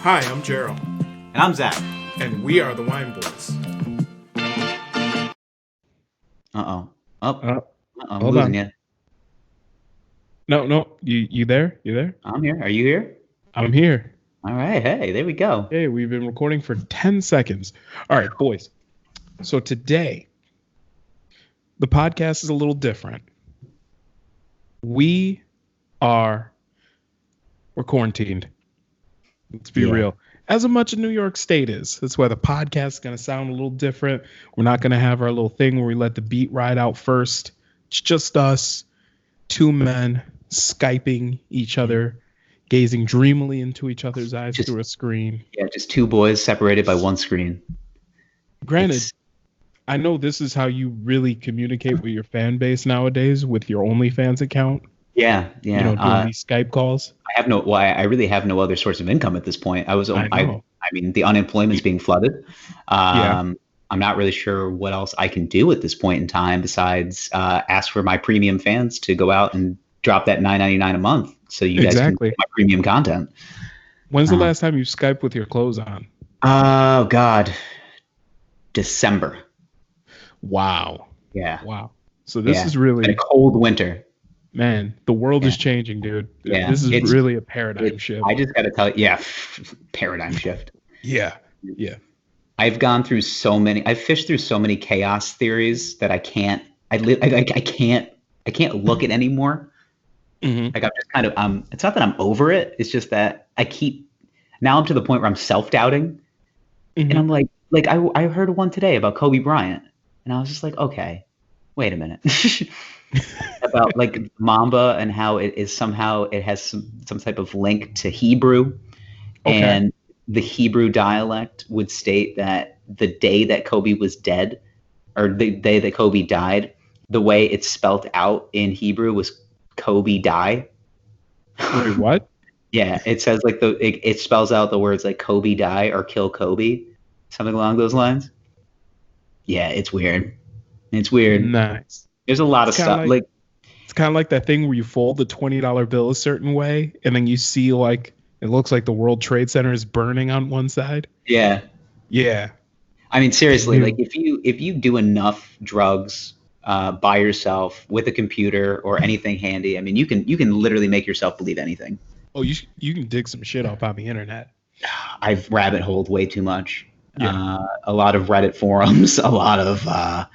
Hi, I'm Gerald. And I'm Zach. And we are the Wine Boys. Uh-oh. I'm Hold losing on. you. No. You there? You there? I'm here. Are you here? I'm here. All right. Hey, there we go. Hey, we've been recording for 10 seconds. All right, boys. So today, the podcast is a little different. We're quarantined. Let's be real. As much as New York State is. That's why the podcast is going to sound a little different. We're not going to have our little thing where we let the beat ride out first. It's just us, two men, Skyping each other, gazing dreamily into each other's eyes through a screen. Yeah, just two boys separated by one screen. Granted, I know this is how you really communicate with your fan base nowadays with your OnlyFans account. Yeah. You know, doing these Skype calls. I really have no other source of income at this point. I mean, the unemployment's being flooded. I'm not really sure what else I can do at this point in time besides ask for my premium fans to go out and drop that $9.99 a month so you guys can get my premium content. When's the last time you Skyped with your clothes on? Oh, God. December. Wow. Yeah. Wow. So this is really a cold winter. Man, the world is changing, dude. Yeah. This is really a paradigm shift. I just got to tell you, paradigm shift. Yeah. I've fished through so many chaos theories that I can't look at anymore. Mm-hmm. Like I'm just kind of, it's not that I'm over it. It's just that now I'm to the point where I'm self-doubting. Mm-hmm. And I'm like I heard one today about Kobe Bryant and I was just like, okay, wait a minute. About like Mamba and how it has some type of link to Hebrew. Okay. And the Hebrew dialect would state that the day that Kobe was dead or the day that Kobe died, the way it's spelt out in Hebrew was Kobe die. Wait, what? Yeah, it says like it spells out the words like Kobe die or kill Kobe, something along those lines. Yeah, it's weird. Nice. There's a lot of stuff. It's kind of like that thing where you fold the $20 bill a certain way, and then you see like it looks like the World Trade Center is burning on one side. Yeah. I mean, seriously, like if you do enough drugs by yourself with a computer or anything handy, I mean, you can literally make yourself believe anything. Oh, you can dig some shit up on the internet. I've rabbit holed way too much. Yeah. A lot of Reddit forums, a lot of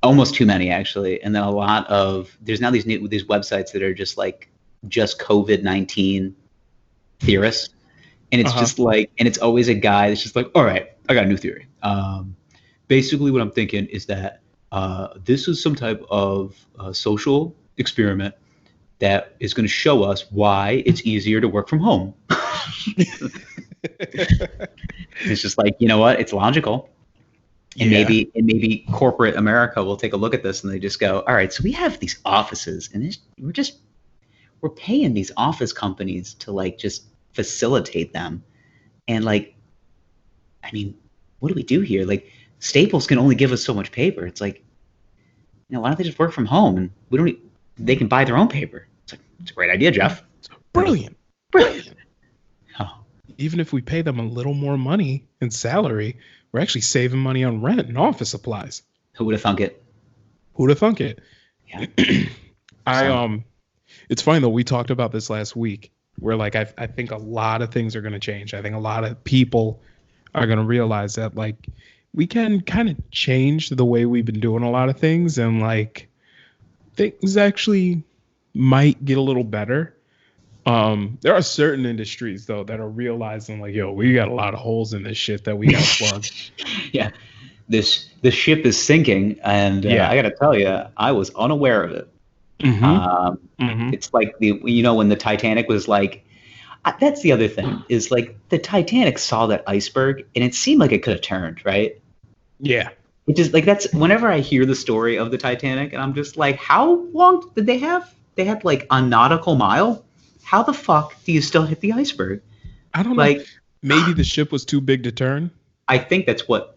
almost too many actually, and then a lot of there's now these websites that are just COVID-19 theorists, and it's just like, and it's always a guy that's just like, all right, I got a new theory. Basically, what I'm thinking is that this is some type of social experiment that is going to show us why it's easier to work from home. It's just like, you know what? It's logical. And maybe corporate America will take a look at this and they just go, all right, so we have these offices and we're paying these office companies to like just facilitate them. And like, I mean, what do we do here? Like Staples can only give us so much paper. It's like, why don't they just work from home and they can buy their own paper. It's a great idea, Jeff. Brilliant. Oh. Even if we pay them a little more money in salary, we're actually saving money on rent and office supplies. Who would have thunk it? Yeah. It's funny though, we talked about this last week where like I think a lot of things are going to change. I think a lot of people are going to realize that like we can kind of change the way we've been doing a lot of things, and like things actually might get a little better. There are certain industries though that are realizing like, yo, we got a lot of holes in this shit that we got to plug. Yeah, the ship is sinking, and I got to tell you, I was unaware of it. Mm-hmm. It's like when the Titanic was like, that's the other thing is like the Titanic saw that iceberg and it seemed like it could have turned, right? Yeah. It just like that's whenever I hear the story of the Titanic and I'm just like, how long did they have? They had like a nautical mile. How the fuck do you still hit the iceberg? I don't know. Maybe the ship was too big to turn. I think that's what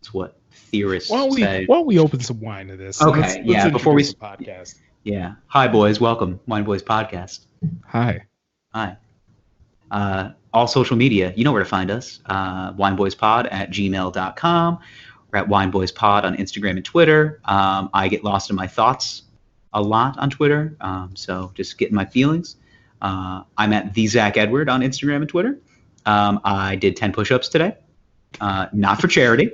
theorists say. Why don't we open some wine to this? Okay, let's before we podcast. Yeah. Hi boys, welcome. Wine Boys podcast. Hi. all social media. You know where to find us. wineboyspod@gmail.com. We're at wineboyspod on Instagram and Twitter. I get lost in my thoughts a lot on Twitter, so just getting my feelings. I'm at the Zach Edward on Instagram and Twitter. I did 10 push-ups today, not for charity.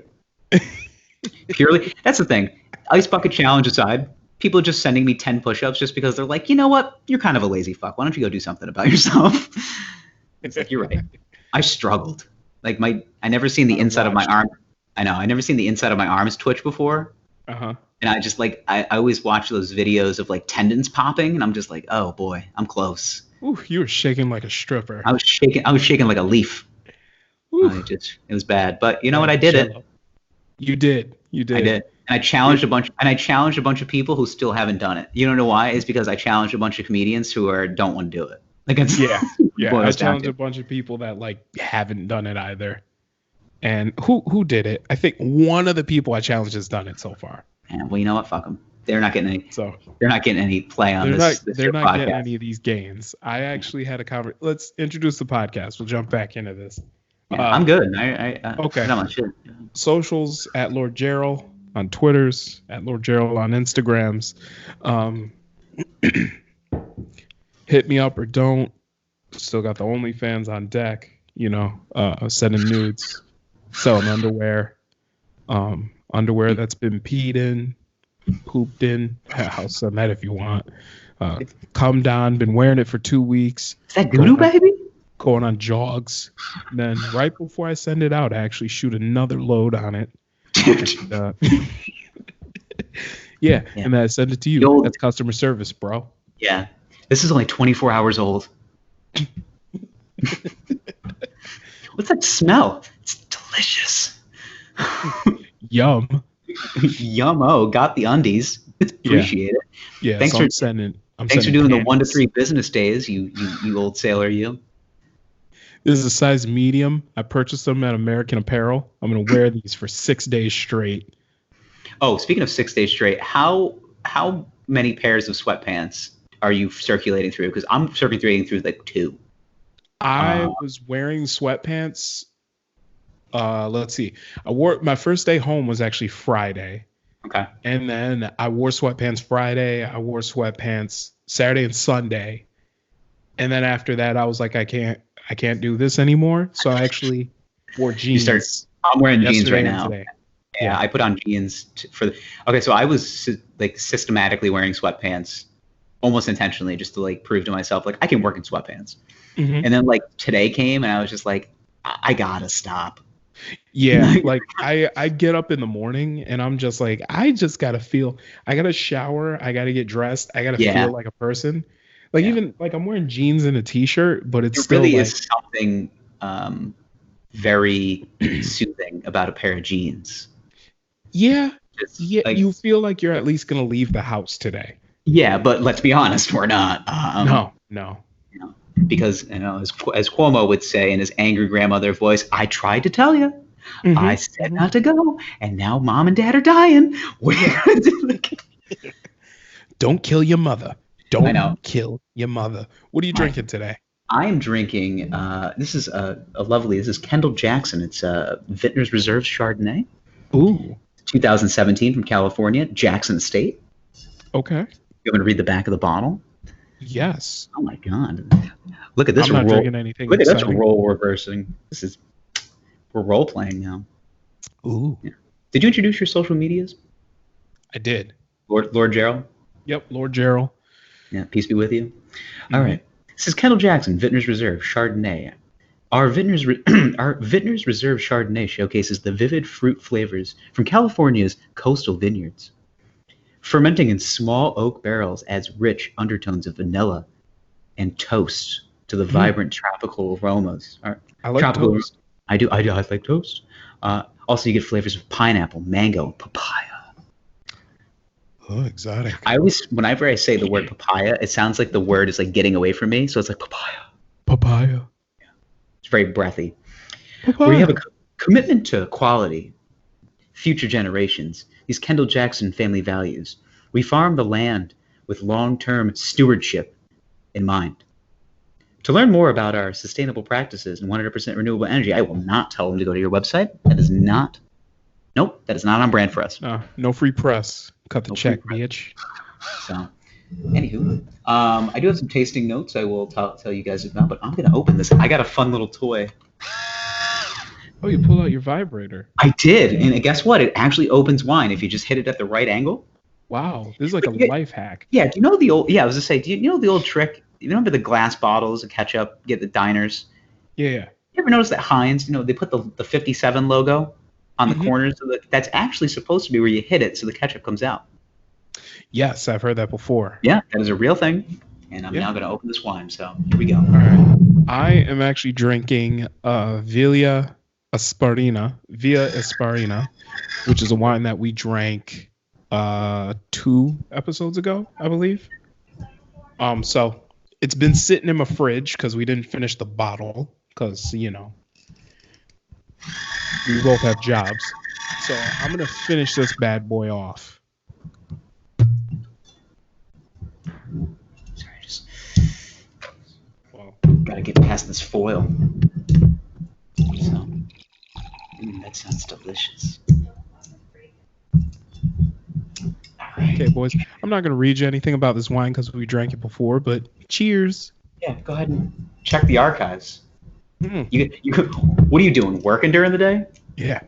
Purely, that's the thing. Ice bucket challenge aside, people are just sending me 10 push-ups just because they're like, you know what? You're kind of a lazy fuck. Why don't you go do something about yourself? It's like, you're right. I struggled. Like I never seen the inside of my arm. I know. I never seen the inside of my arms twitch before. Uh-huh. And I just like, I always watch those videos of like tendons popping, and I'm just like, oh boy, I'm close. Ooh, you were shaking like a stripper. I was shaking like a leaf. It was bad. But you know what? I did it. You did. I did. And I challenged a bunch of people who still haven't done it. You don't know why? It's because I challenged a bunch of comedians who don't want to do it. Like it's yeah. I challenged a bunch of people that like haven't done it either. And who did it? I think one of the people I challenged has done it so far. Yeah, well, you know what? Fuck them. They're not getting any. So they're not getting any play on this. They're not getting any of these gains. I actually had a conversation. Let's introduce the podcast. We'll jump back into this. Yeah, I'm good. Okay. Not much shit. Socials at Lord Gerald on Twitters, at Lord Gerald on Instagrams. Hit me up or don't. Still got the OnlyFans on deck. Sending nudes, selling underwear. Underwear that's been peed in, pooped in. I'll send that if you want. Come down. Been wearing it for 2 weeks. Is that doo-doo, baby? Going on jogs. And then right before I send it out, I actually shoot another load on it. And, yeah, and then I send it to you. That's customer service, bro. Yeah. This is only 24 hours old. What's that smell? It's delicious. Yum. Yum-o. Got the undies. Appreciate it. Yeah, thanks for doing the 1 to 3 business days, you old sailor, you. This is a size medium. I purchased them at American Apparel. I'm going to wear these for 6 days straight. Oh, speaking of 6 days straight, how many pairs of sweatpants are you circulating through? Because I'm circulating through like 2. I was wearing sweatpants. Let's see. My first day home was actually Friday. Okay. And then I wore sweatpants Friday. I wore sweatpants Saturday and Sunday. And then after that, I was like, I can't do this anymore. So I actually wore jeans. I'm wearing jeans right now. Yeah, I put on jeans okay, so I was like systematically wearing sweatpants almost intentionally just to like prove to myself like I can work in sweatpants. Mm-hmm. And then like today came and I was just like, I gotta stop. Yeah, like I get up in the morning and I'm just like, I gotta shower, I gotta get dressed, I gotta feel like a person. Like even like I'm wearing jeans and a t-shirt, but it still really is something very soothing about a pair of jeans. Yeah. Like, you feel like you're at least gonna leave the house today. Yeah, but let's be honest, we're not. No. Because as Cuomo would say in his angry grandmother voice, I tried to tell you. Mm-hmm. I said not to go, and now mom and dad are dying. Don't kill your mother. Don't kill your mother. What are you drinking today? I am drinking. This is this is Kendall Jackson. It's Vintner's Reserve Chardonnay. Ooh. 2017 from California, Jackson State. Okay. You want to read the back of the bottle? Yes. Oh my God! Look at this I'm not drinking anything. Look at this role reversing. We're role playing now. Ooh. Yeah. Did you introduce your social medias? I did. Lord Gerald. Yep, Lord Gerald. Yeah, peace be with you. Mm-hmm. All right. This is Kendall Jackson, Vintner's Reserve Chardonnay. Our Vintner's Reserve Chardonnay showcases the vivid fruit flavors from California's coastal vineyards. Fermenting in small oak barrels adds rich undertones of vanilla and toast to the vibrant tropical aromas. I like toast. I do. I like toast. Also, you get flavors of pineapple, mango, and papaya. Oh, exotic. Whenever I say the word papaya, it sounds like the word is like getting away from me. So it's like papaya. Papaya. Yeah. It's very breathy. Papaya. We have a commitment to quality, future generations. These Kendall Jackson family values. We farm the land with long-term stewardship in mind. To learn more about our sustainable practices and 100% renewable energy, I will not tell them to go to your website. That is not on brand for us. No free press. Cut the check, bitch. So, anywho, I do have some tasting notes I will tell you guys about, but I'm going to open this. I got a fun little toy. Oh, you pulled out your vibrator. I did, and guess what? It actually opens wine if you just hit it at the right angle. Wow, this is like a life hack. Yeah, do you know the old? Yeah, I was gonna say, do you know the old trick? You remember the glass bottles of ketchup get the diners? Yeah. You ever notice that Heinz? They put the 57 logo on the corners of that's actually supposed to be where you hit it so the ketchup comes out. Yes, I've heard that before. Yeah, that is a real thing, and I'm now gonna open this wine. So here we go. All right, I am actually drinking Via Esparina, which is a wine that we drank 2 episodes ago, I believe. So it's been sitting in my fridge because we didn't finish the bottle because we both have jobs. So I'm gonna finish this bad boy off. Gotta get past this foil. So, that sounds delicious. Okay, boys. I'm not going to read you anything about this wine because we drank it before, but cheers. Yeah, go ahead and check the archives. You, what are you doing? Working during the day? Yeah.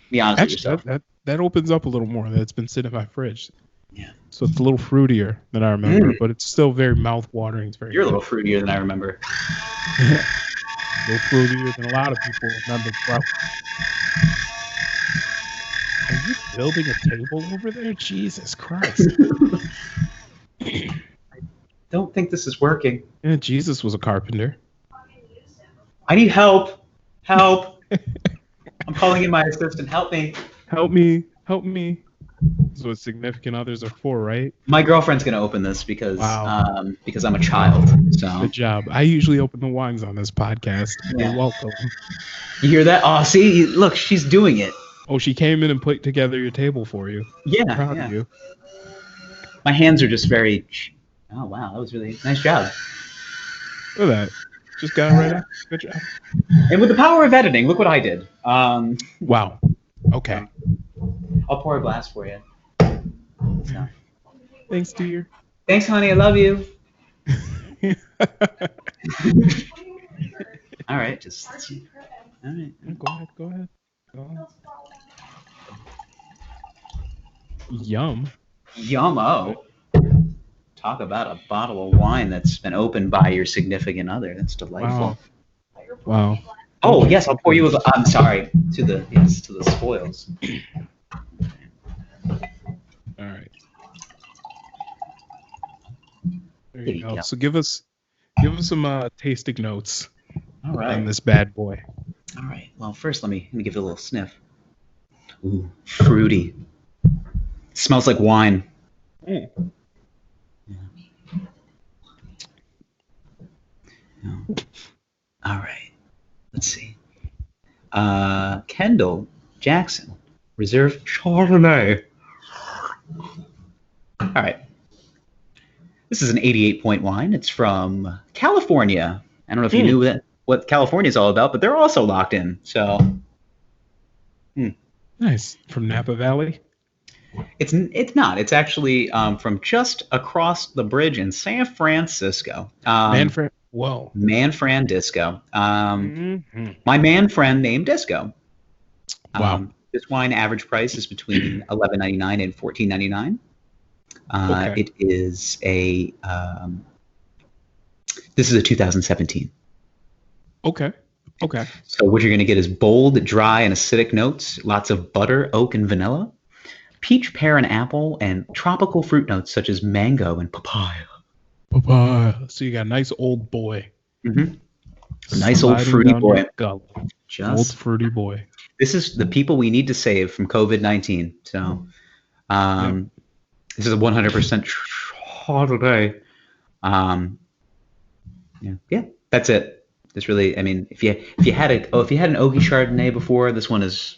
Be honest with yourself. That opens up a little more. That's been sitting in my fridge. Yeah. So it's a little fruitier than I remember, but it's still very mouth-watering. It's very. You're a little fruitier than I remember. Yeah. A little fruitier than a lot of people remember, bro. Are you building a table over there? Jesus Christ. I don't think this is working. Yeah, Jesus was a carpenter. I need help. Help. I'm calling in my assistant. Help me. Help me. Help me. That's what significant others are for, right? My girlfriend's going to open this because I'm a child. So. Good job. I usually open the wines on this podcast. Yeah. You're welcome. You hear that? Oh, see? Look, she's doing it. Oh, she came in and put together your table for you. Yeah. I'm proud of you. My hands are just very... Oh, wow. That was really nice job. Look at that. Just got it right out. Good job. And with the power of editing, look what I did. Wow. Okay. I'll pour a glass for you. So. Thanks, dear. Thanks, honey. I love you. All right. Just... All right. Go ahead. Yum. Yum-o. Talk about a bottle of wine that's been opened by your significant other. That's delightful. Wow. Oh, yes, I'll pour you a... I'm sorry. To the spoils. All right. There you go. So give us some tasting notes. All right. On this bad boy. All right. Well, first let me give it a little sniff. Ooh, fruity. Smells like wine. Yeah. All right. Let's see. Kendall Jackson, Reserve Chardonnay. All right. This is an 88-point wine. It's from California. I don't know if you knew what California is all about, but they're also locked in. So. Nice. From Napa Valley? It's not. It's actually from just across the bridge in San Francisco. Whoa. Manfran Disco. My man friend named Disco. Wow. This wine average price is between $11.99 and $14.99. Okay. It is a. This is a 2017. Okay. So what you're going to get is bold, dry, and acidic notes. Lots of butter, oak, and vanilla. Peach, pear, and apple, and tropical fruit notes such as mango and papaya. So you got a nice old boy. Mm-hmm. A nice old fruity boy. Old fruity boy. This is the people we need to save from COVID-19. So This is a 100% Chardonnay. Yeah, that's it. This really, I mean, if you had an oaky Chardonnay before, this one is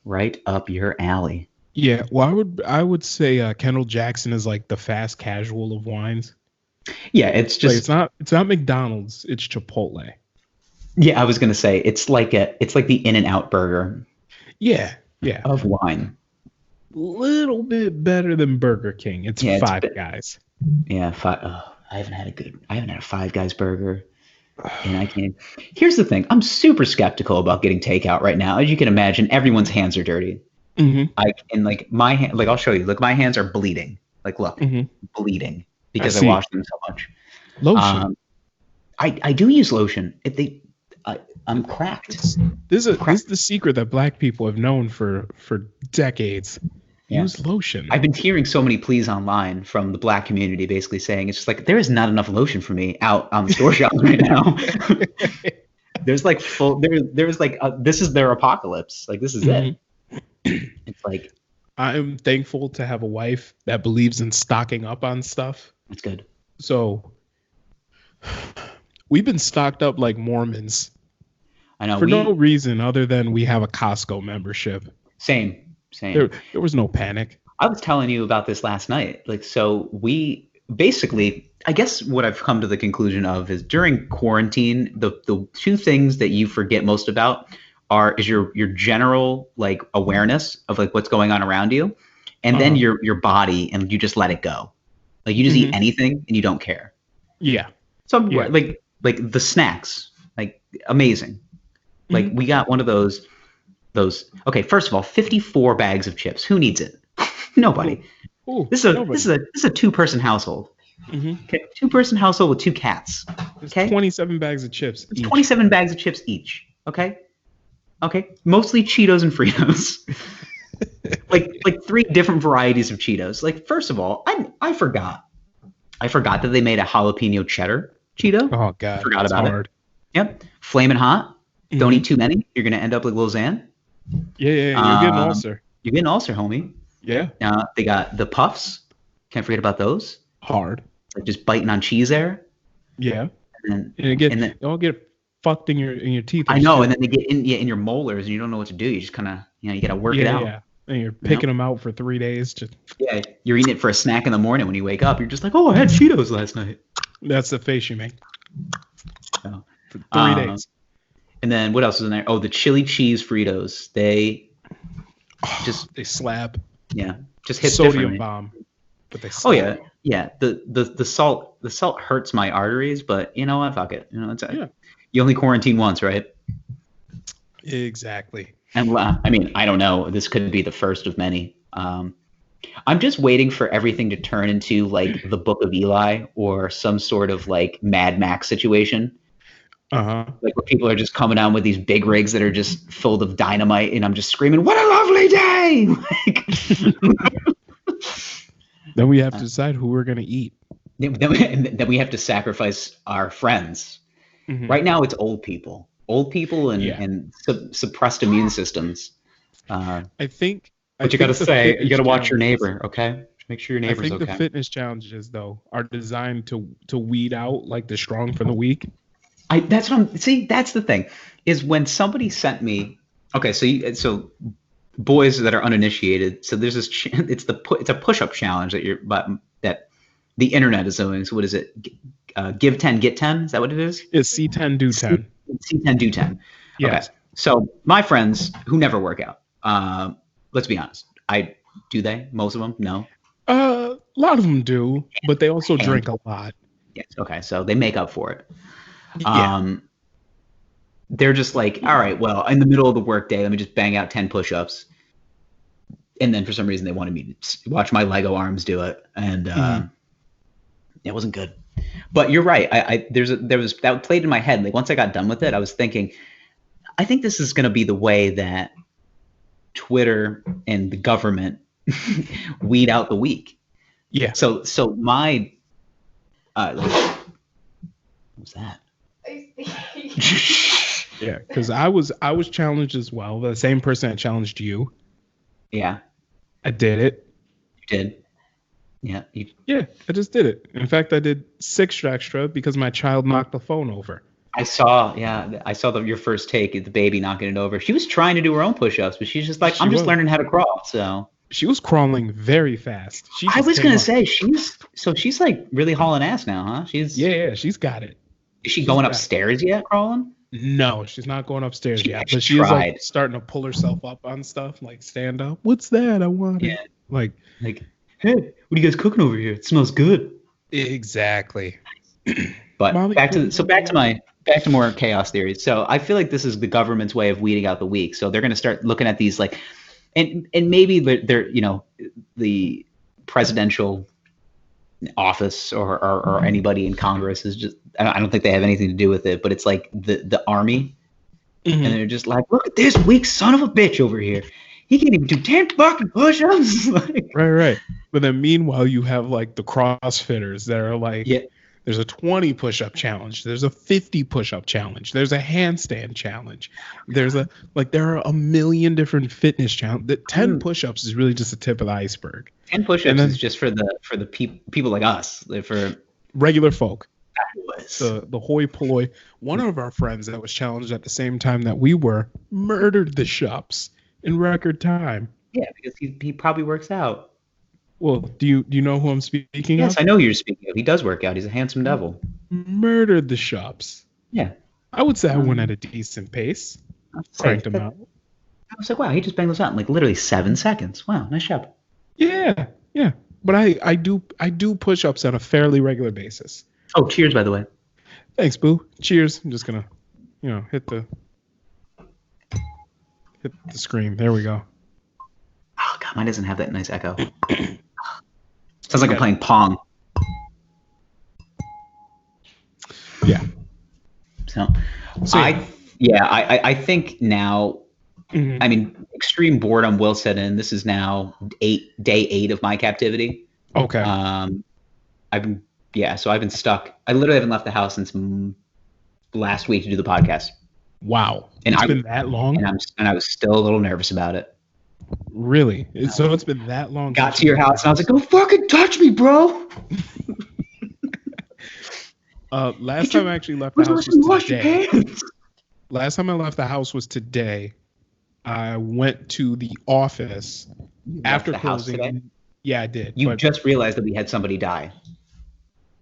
right up your alley. Yeah, well, I would say Kendall Jackson is like the fast casual of wines. Yeah, it's Like just it's not McDonald's, it's Chipotle. yeah. I was gonna say it's like the In-N-Out burger Yeah, yeah. of wine. Little bit better than Burger King. It's Yeah, Five Guys. yeah. I haven't had a Five Guys burger, and I can't. Here's the thing: I'm super skeptical about getting takeout right now. As you can imagine, everyone's hands are dirty. Mm-hmm. Like my hand, like I'll show you. Look, my hands are bleeding. Like look, Mm-hmm. bleeding because I see. washed them so much. Lotion. I do use lotion. I'm cracked. This is the secret that Black people have known for decades. Yeah. Use lotion. I've been hearing so many pleas online from the Black community, basically saying it's just like there is not enough lotion for me out on the store shelves right now. There's like there's like this is their apocalypse. Like this is it. It's like I'm thankful to have a wife that believes in stocking up on stuff. that's good. So we've been stocked up like Mormons I know for no reason other than we have a Costco membership. Same. There was no panic. I was telling you about this last night. Like, so we basically, I guess what I've come to the conclusion of is during quarantine, the two things that you forget most about is your general like awareness of like what's going on around you, and then your body, and you just let it go. Like you just eat anything and you don't care. Yeah. So like the snacks, like amazing. Like we got one of those. Okay, first of all, 54 bags of chips. Who needs it? Nobody. Ooh, This is a two-person household. Okay, two-person household with two cats. Okay, 27 bags of chips. It's 27 bags of chips each. Okay, mostly Cheetos and Fritos. like 3 different varieties of Cheetos. Like first of all, I forgot that they made a jalapeno cheddar Cheeto. Oh God, Forgot about hard. it. Yep, flaming hot. Don't eat too many. You're gonna end up like Lozanne. Yeah, you're getting ulcer. You're getting ulcer, homie. Yeah. They got the puffs. Can't forget about those. Hard. Like just biting on cheese there. Yeah. And they all get fucked in your teeth. I know, and then they get in your molars, and you don't know what to do. You just kind of, you got to work it out. Yeah. And you're picking them out for 3 days. Yeah, you're eating it for a snack in the morning when you wake up. You're just like, oh, I had Cheetos last night. That's the face you make. So, for 3 days. And then what else is in there? Oh, the chili cheese Fritos. They slap. Yeah, just hit sodium bomb. But they slap. Yeah. The salt hurts my arteries, but you know what? Fuck it. You only quarantine once, right? Exactly. And I mean, I don't know. This could be the first of many. I'm just waiting for everything to turn into like the Book of Eli or some sort of like Mad Max situation. Like where people are just coming down with these big rigs that are just filled of dynamite, and I'm just screaming, "What a lovely day!" Then we have to decide who we're gonna eat. Then we have to sacrifice our friends. Right now, it's old people and suppressed immune systems. I But you think you got to watch your neighbor, okay? Make sure your neighbor's okay. I think the fitness challenges though are designed to weed out like the strong from the weak. That's the thing is when somebody sent me. Okay, so boys that are uninitiated. So there's this. It's a push-up challenge that the internet is doing. So what is it? Give 10, get 10. Is that what it is? It's C10, do 10. C10, do 10. Yeah. Okay. So my friends who never work out. Let's be honest. Do they? Most of them? No. A lot of them do, but they also drink a lot. Yes. Okay. So they make up for it. Yeah. They're just like, all right, well, in the middle of the workday, let me just bang out 10 push-ups. And then for some reason they wanted me to watch my Lego arms do it. And it wasn't good. But you're right. There was that played in my head. Like once I got done with it, I was thinking, I think this is going to be the way that Twitter and the government weed out the weak. Yeah. So my what was that? Yeah, because I was challenged as well. The same person that challenged you. Yeah. I did it. You did. Yeah. Yeah, I just did it. In fact, I did 6 extra because my child knocked the phone over. I saw your first take, the baby knocking it over. She was trying to do her own push-ups, but she's just like, I'm just learning how to crawl. So She was crawling very fast. I was gonna say she's like really hauling ass now, huh? Yeah, she's got it. Is she going upstairs yet, crawling? No, she's not going upstairs yet, but she she is tried. like starting to pull herself up on stuff, like stand up. What's that? I want it. Like, hey, what are you guys cooking over here? It smells good. Exactly. But back to more chaos theories. So I feel like this is the government's way of weeding out the weak. So they're going to start looking at these like, and maybe they're the presidential office or anybody in Congress is just, I don't think they have anything to do with it, but it's like the army, and they're just like, look at this weak son of a bitch over here. He can't even do 10 fucking push-ups. Right. But then meanwhile, you have like the CrossFitters that are like, there's a 20 push-up challenge. There's a 50 push-up challenge. There's a handstand challenge. There are a million different fitness challenges. The 10 push-ups is really just the tip of the iceberg. 10 push-ups is just for the people like us, for regular folk. The hoi polloi. One of our friends that was challenged at the same time that we were murdered the shups in record time. Yeah, because he probably works out. Well, do you know who I'm speaking of? Yes, I know who you're speaking of. He does work out. He's a handsome devil. Murdered the shops. Yeah. I would say I went at a decent pace. Cranked him out. I was like, wow, he just banged those out in like literally 7 seconds. Wow, nice job. Yeah. But I do push-ups on a fairly regular basis. Oh, cheers, by the way. Thanks, boo. Cheers. I'm just gonna, hit the screen. There we go. Oh God, mine doesn't have that nice echo. Sounds like I'm playing Pong. Yeah. So I think now, I mean, extreme boredom will set in. This is now day 8 of my captivity. Okay. So I've been stuck. I literally haven't left the house since last week to do the podcast. Wow. It's been that long? And I was still a little nervous about it. Really? So it's been that long. Got to your house and I was like, "Don't fucking touch me, bro." Last time I actually left the house was today. Last time I left the house was today. I went to the office after closing. Today? Yeah, I did. You just realized that we had somebody die.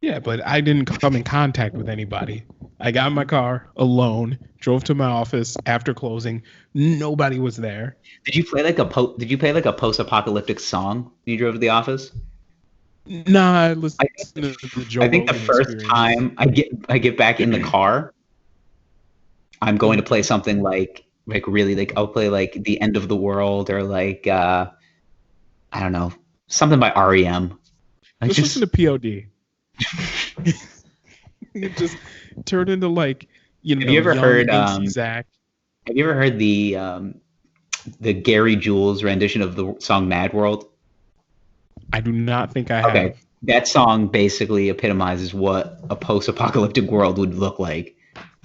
Yeah, but I didn't come in contact with anybody. I got in my car alone, drove to my office after closing. Nobody was there. Did you play like a post-apocalyptic song when you drove to the office? Nah, I listened to the Joe I think the Rogan first experience. time I get back in the car, I'm going to play something like really like I'll play like The End of the World or like I don't know, something by REM. Just listen to POD. It just turned into like Have you ever heard Zach? Have you ever heard the Gary Jules rendition of the song Mad World? I do not think I have. Okay. That song basically epitomizes what a post-apocalyptic world would look like.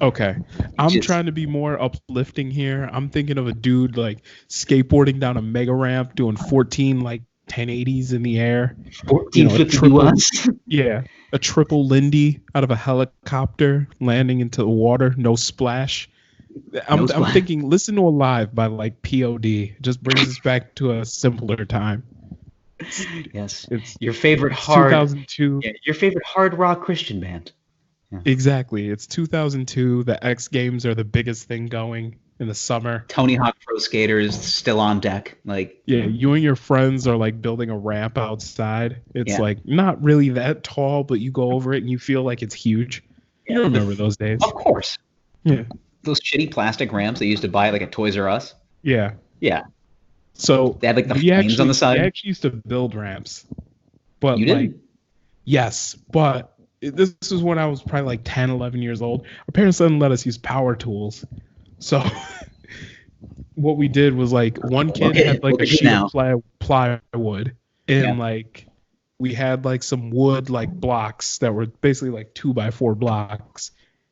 Okay. I'm trying to be more uplifting here. I'm thinking of a dude like skateboarding down a mega ramp doing 14 like 1080s in the air. 1451s. Yeah. A triple Lindy out of a helicopter landing into the water. No splash. I'm thinking Listen to Alive by like POD. Just brings us back to a simpler time. Yes. It's your favorite 2002. Yeah, your favorite hard rock Christian band. Yeah. Exactly. It's 2002. The X Games are the biggest thing going in the summer. Tony Hawk Pro Skaters still on deck. Like, yeah, you and your friends are like building a ramp outside. It's like not really that tall, but you go over it and you feel like it's huge. You remember those days? Of course. Yeah. Those shitty plastic ramps they used to buy like at Toys R Us. Yeah. Yeah. So they had like the flames on the side. We actually used to build ramps. But you didn't? Yes, but this is when I was probably like 10, 11 years old. Our parents didn't let us use power tools. So what we did was like one kid had like a sheet of plywood and like we had like some wood like blocks that were basically like 2x4 blocks.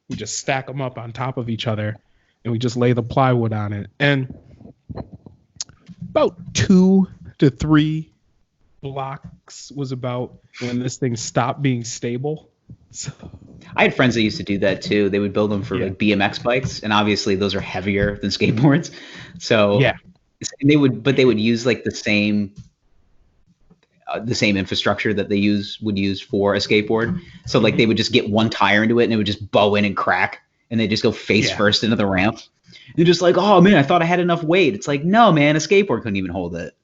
We just stack them up on top of each other and we just lay the plywood on it. And about 2 to 3 blocks was about when this thing stopped being stable. So, I had friends that used to do that too. They would build them for like BMX bikes, and obviously those are heavier than skateboards. So they would use like the same the same infrastructure that they would use for a skateboard. So like they would just get one tire into it and it would just bow in and crack, and they just go face first into the ramp. You're just like, oh man, I thought I had enough weight. It's like, no man, a skateboard couldn't even hold it.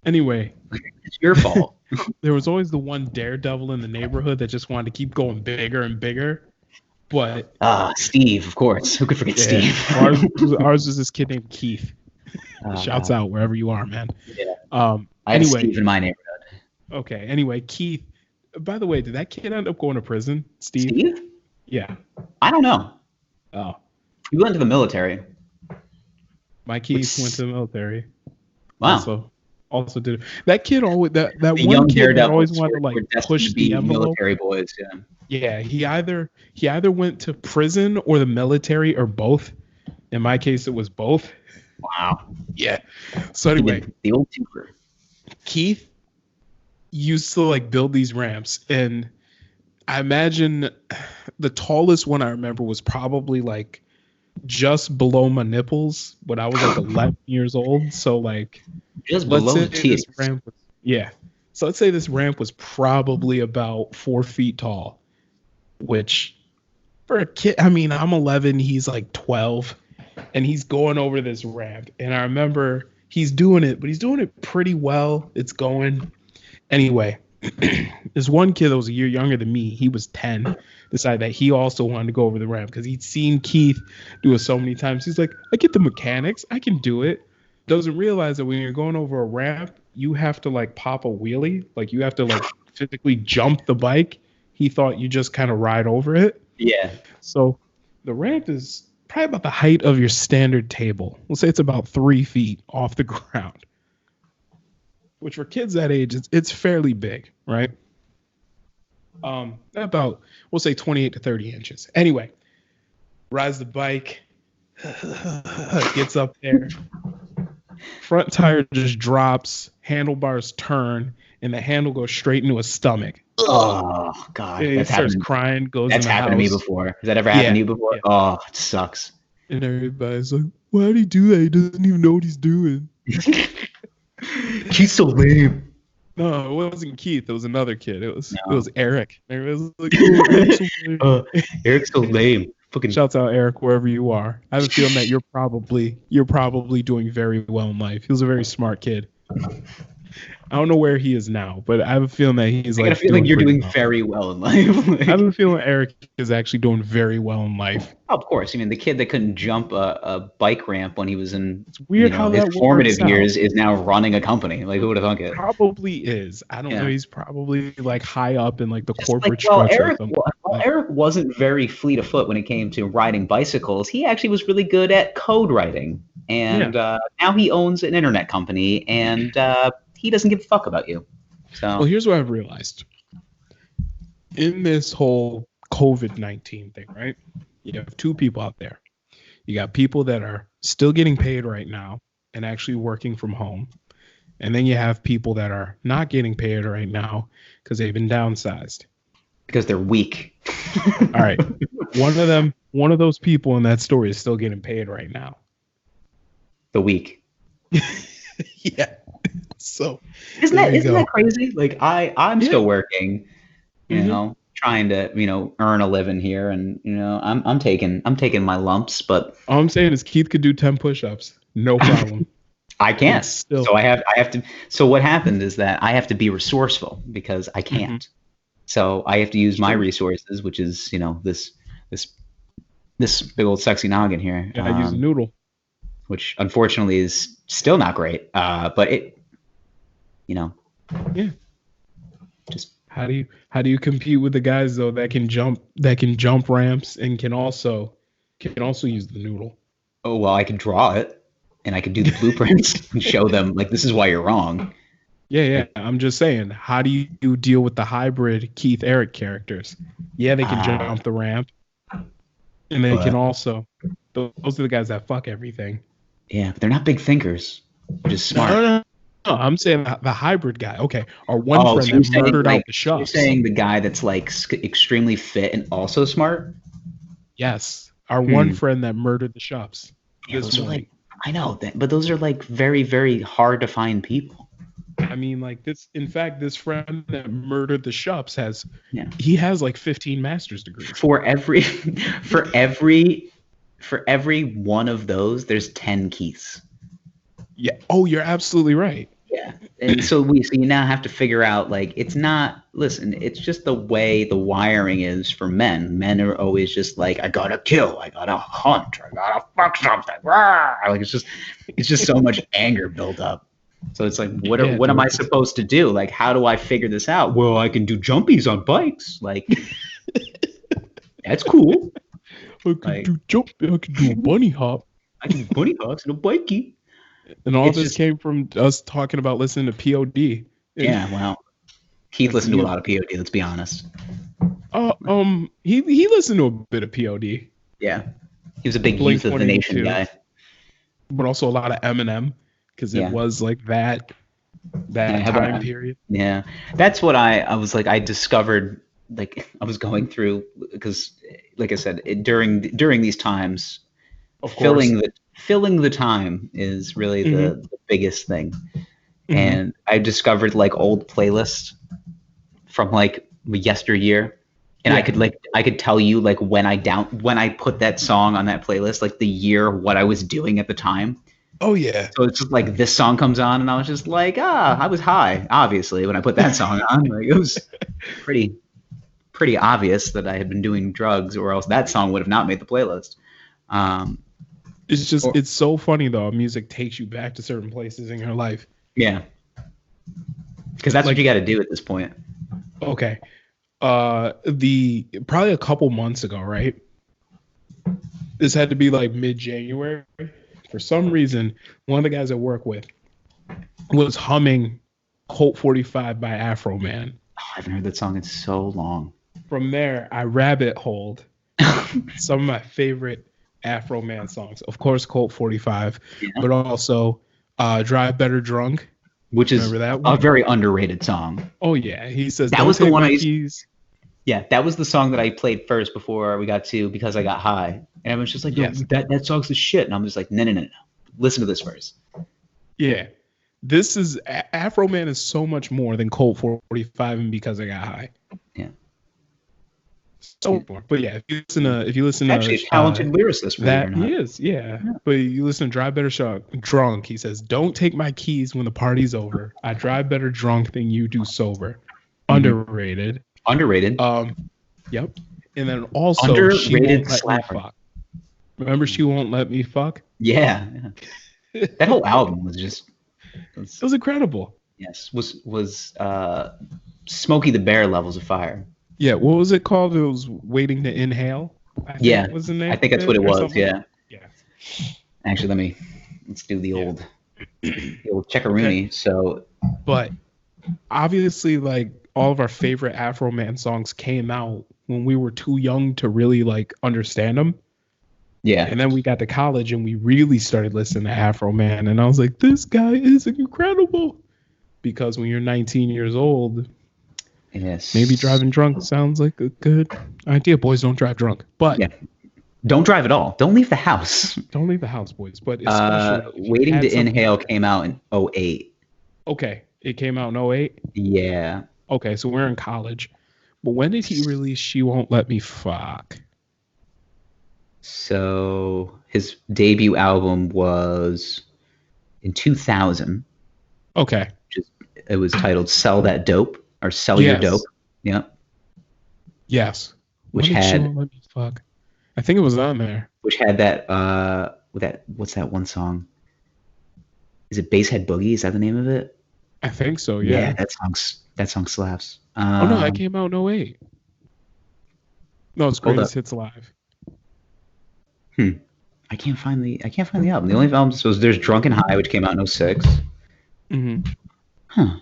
Anyway, it's your fault. There was always the one daredevil in the neighborhood that just wanted to keep going bigger and bigger. But Steve, of course. Who could forget Steve? ours was this kid named Keith. Shouts out wherever you are, man. Yeah. I have Steve in my neighborhood. Okay. Anyway, Keith. By the way, did that kid end up going to prison, Steve? Steve? Yeah. I don't know. Oh. He went to the military. My Keith went to the military. Wow. Also did that kid always that the one kid that always wanted to like push the envelope. Military boys, yeah. Yeah, he either went to prison or the military or both. In my case, it was both. Wow. Yeah. So anyway, the old twofer. Keith used to like build these ramps, and I imagine the tallest one I remember was probably like just below my nipples when I was like 11 years old. So like just below the teeth. Yeah. So let's say this ramp was probably about 4 feet tall, which for a kid, I mean, I'm 11, he's like 12, and he's going over this ramp. And I remember he's doing it, but he's doing it pretty well. It's going. Anyway, this one kid that was a year younger than me, he was 10, decided that he also wanted to go over the ramp because he'd seen Keith do it so many times. He's like, I get the mechanics, I can do it. Doesn't realize that when you're going over a ramp, you have to like pop a wheelie, like you have to like physically jump the bike. He thought you just kind of ride over it. Yeah. So the ramp is probably about the height of your standard table. We'll say it's about 3 feet off the ground, which for kids that age, it's fairly big, right? About, we'll say 28 to 30 inches. Anyway, rides the bike, gets up there. Front tire just drops, handlebars turn, and the handle goes straight into his stomach. Oh God! He starts crying. That's happened to me before. Has that ever happened to you before? Yeah. Oh, it sucks. And everybody's like, "Why did he do that? He doesn't even know what he's doing." He's so lame. No, it wasn't Keith. It was another kid. It was Eric. It was like, oh, Eric's so lame. Eric's so lame. Fucking shouts out Eric wherever you are. I have a feeling that you're probably doing very well in life. He was a very smart kid. I don't know where he is now, but I have a feeling that he's like. I feel like you're doing very well in life. I have a feeling Eric is actually doing very well in life. Oh, of course. I mean, the kid that couldn't jump a bike ramp when he was in how his formative years is now running a company. Like, who would have thunk it? Probably is. I don't know. He's probably like high up in like the corporate structure. Eric wasn't very fleet of foot when it came to riding bicycles. He actually was really good at code writing, and now he owns an internet company, and he doesn't give a fuck about you. So, well, here's what I've realized. In this whole COVID-19 thing, right? You have two people out there. You got people that are still getting paid right now and actually working from home. And then you have people that are not getting paid right now because they've been downsized. Because they're weak. All right. One of those people in that story is still getting paid right now. The weak. Yeah. So isn't that crazy? Like I'm still working, you know, trying to, earn a living here, and I'm taking my lumps, but all I'm saying is Keith could do 10 push-ups, no problem. I can't. So I have to. So what happened is that I have to be resourceful because I can't. Mm-hmm. So I have to use my resources, which is this big old sexy noggin here. Yeah, I use a noodle, which unfortunately is still not great. But it. Just how do you compete with the guys though that can jump ramps and can also use the noodle? Oh well, I can draw it and I can do the blueprints and show them like this is why you're wrong. Yeah. I'm just saying, how do you deal with the hybrid Keith Eric characters? Yeah, they can jump the ramp, and they can also. Those are the guys that fuck everything. Yeah, but they're not big thinkers. They're just smart. No, I'm saying the hybrid guy. Okay, our one friend that murdered out the shops. You're saying the guy that's like extremely fit and also smart? Yes, our one friend that murdered the shops. Yeah, those are like, I know that, but those are like very, very hard to find people. I I mean, like this. In fact, this friend that murdered the Shups has Yeah. he has like 15 master's degrees. For every for every for every one of those, there's 10 Keiths. Yeah. Oh, you're absolutely right. Yeah. And so you now have to figure out, like, it's not, listen, it's just the way the wiring is for men. Men are always just like, I gotta kill, I gotta hunt, I gotta fuck something. Rah! Like it's just so much anger built up. So it's like, what am I supposed to do? Like, how do I figure this out? Well, I can do jumpies on bikes. Like, that's cool. I could do jump. I could do a bunny hop. I can do bunny hops and a bikey. And all this came from us talking about listening to POD. Yeah, well, Keith listened to a lot of POD. Let's be honest. He listened to a bit of POD. Yeah, he was a big Youth of the Nation guy. But also a lot of Eminem, because it was like that time period. Yeah, that's what I was like. I discovered, like, I was going through, because, like I said, during these times, of course, filling the time is really the biggest thing. Mm-hmm. And I discovered like old playlists from like yesteryear, and I could tell you like when I put that song on that playlist, like the year, what I was doing at the time. Oh yeah. So it's just like this song comes on, and I was just like, I was high, obviously, when I put that song on. Like, it was pretty obvious that I had been doing drugs, or else that song would have not made the playlist. It's so funny though. Music takes you back to certain places in your life. Yeah. Because that's what you got to do at this point. Okay. Probably a couple months ago, right? This had to be like mid-January. For some reason, one of the guys I work with was humming Colt 45 by Afro Man. Oh, I haven't heard that song in so long. From there, I rabbit holed some of my favorite Afro Man songs. Of course, Colt 45, but also Drive Better Drunk. Which is a very underrated song. Oh, yeah. He says, that was the one Yeah, that was the song that I played first before we got to Because I Got High. And I was just like, that song's the shit. And I'm just like, no. Listen to this first. Yeah. This is Afro Man is so much more than Colt 45 and Because I Got High. Yeah. So more. But yeah, if you listen to actually a talented lyricist, that he is, yeah. But you listen to Drive Better Drunk, he says, "Don't take my keys when the party's over. I drive better drunk than you do sober." Underrated. Yep. And then also underrated slapper. Remember She Won't Let Me Fuck? Yeah. That whole album was just it was incredible. Yes. Was Smokey the Bear levels of fire. Yeah, what was it called? It was Waiting to Inhale. I think was the name. I think that's what it was. Yeah. Yeah. Actually, let's do the old checkaroonie. Okay. So, but obviously, like all of our favorite Afro Man songs came out when we were too young to really like understand them. Yeah. And then we got to college and we really started listening to Afro Man, and I was like, this guy is incredible. Because when you're 19 years old. Yes. Maybe driving drunk sounds like a good idea. Boys, don't drive drunk. But don't drive at all. Don't leave the house. Don't leave the house, boys. But especially Waiting to Inhale came out in 2008. Okay. It came out in 2008? Yeah. Okay, so we're in college. But when did he release She Won't Let Me Fuck? So his debut album was in 2000. Okay. It was titled Sell That Dope. Or Sell Your Dope. Yeah. Yes. Which had Let Me Fuck. I think it was on there. Which had that what's that one song? Is it Basshead Boogie? Is that the name of it? I think so, yeah. Yeah, that song slaps. Oh no, that came out in 2008. No, it's Greatest Hits Live. I can't find the album. The only album was there's Drunken High, which came out in 2006. Mm-hmm. Huh.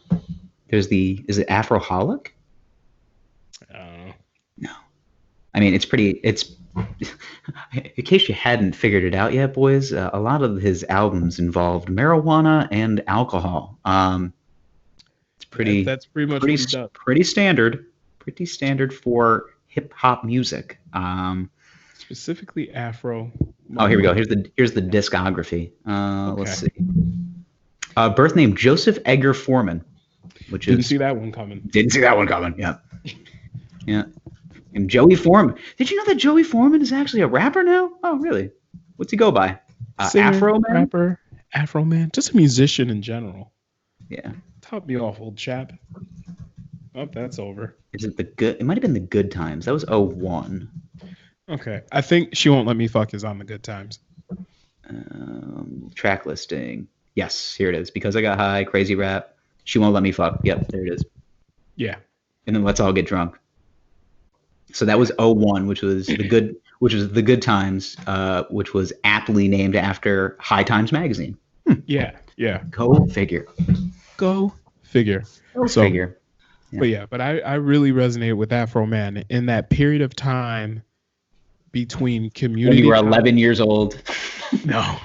Is it Afroholic? No. I mean, it's in case you hadn't figured it out yet, boys, a lot of his albums involved marijuana and alcohol. It's pretty. That's pretty much what he does. Pretty standard. Pretty standard for hip hop music. Specifically Afro. Oh, here we go. Here's the discography. Okay. Let's see. Birth name Joseph Edgar Foreman. which Didn't is see that one coming. didn't see that one coming. Yeah, yeah. And Joey Foreman. Did you know that Joey Foreman is actually a rapper now? Oh, really? What's he go by? Singer, Afro Man? rapper, Afro Man, just a musician in general. Yeah. Top me off, old chap. Oh, that's over. Is it the good? It might have been the Good Times. That was 01. Okay, I think She Won't Let Me Fuck is on the Good Times. Track listing. Yes, here it is. Because I Got High, Crazy Rap. She Won't Let Me Fuck. Yep, there it is. Yeah. And then Let's All Get Drunk. So that was 01, which was the Good Times, which was aptly named after High Times magazine. Yeah. Go figure. Go figure. Go figure. Yeah. But I really resonate with Afro Man in that period of time between community. When you were 11 years old. No.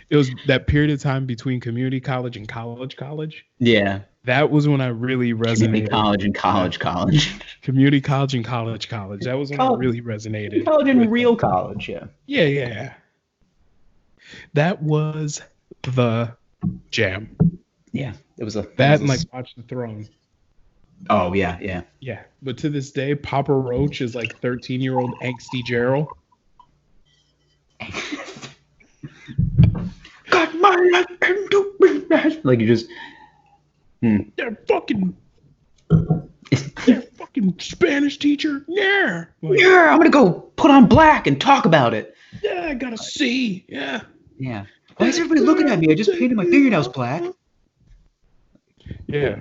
It was that period of time between community college and college. Yeah. That was when I really resonated. Community college and college. Community college and college. That was when I really resonated. College and real college, yeah. Yeah. That was the jam. Yeah. It was that and like Watch the Throne. Oh, yeah. Yeah. But to this day, Papa Roach is like 13-year-old angsty Gerald. Got my life into business. Like you just They're fucking Spanish teacher. Yeah. Like, yeah, I'm gonna go put on black and talk about it. Yeah, I got a C. Yeah. Yeah. Why is everybody looking at me? I just painted my fingernails black. Yeah.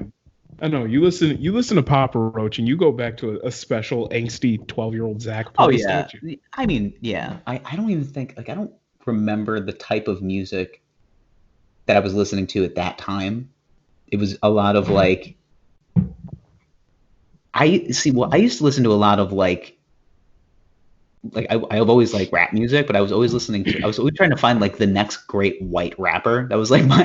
I know. You listen to Papa Roach and you go back to a special angsty 12-year-old Zach. Oh yeah. I mean, yeah. I don't even think I don't remember the type of music that I was listening to at that time. It was a lot of like I used to listen to a lot of like I've always liked rap music, but I was always trying to find like the next great white rapper. That was like my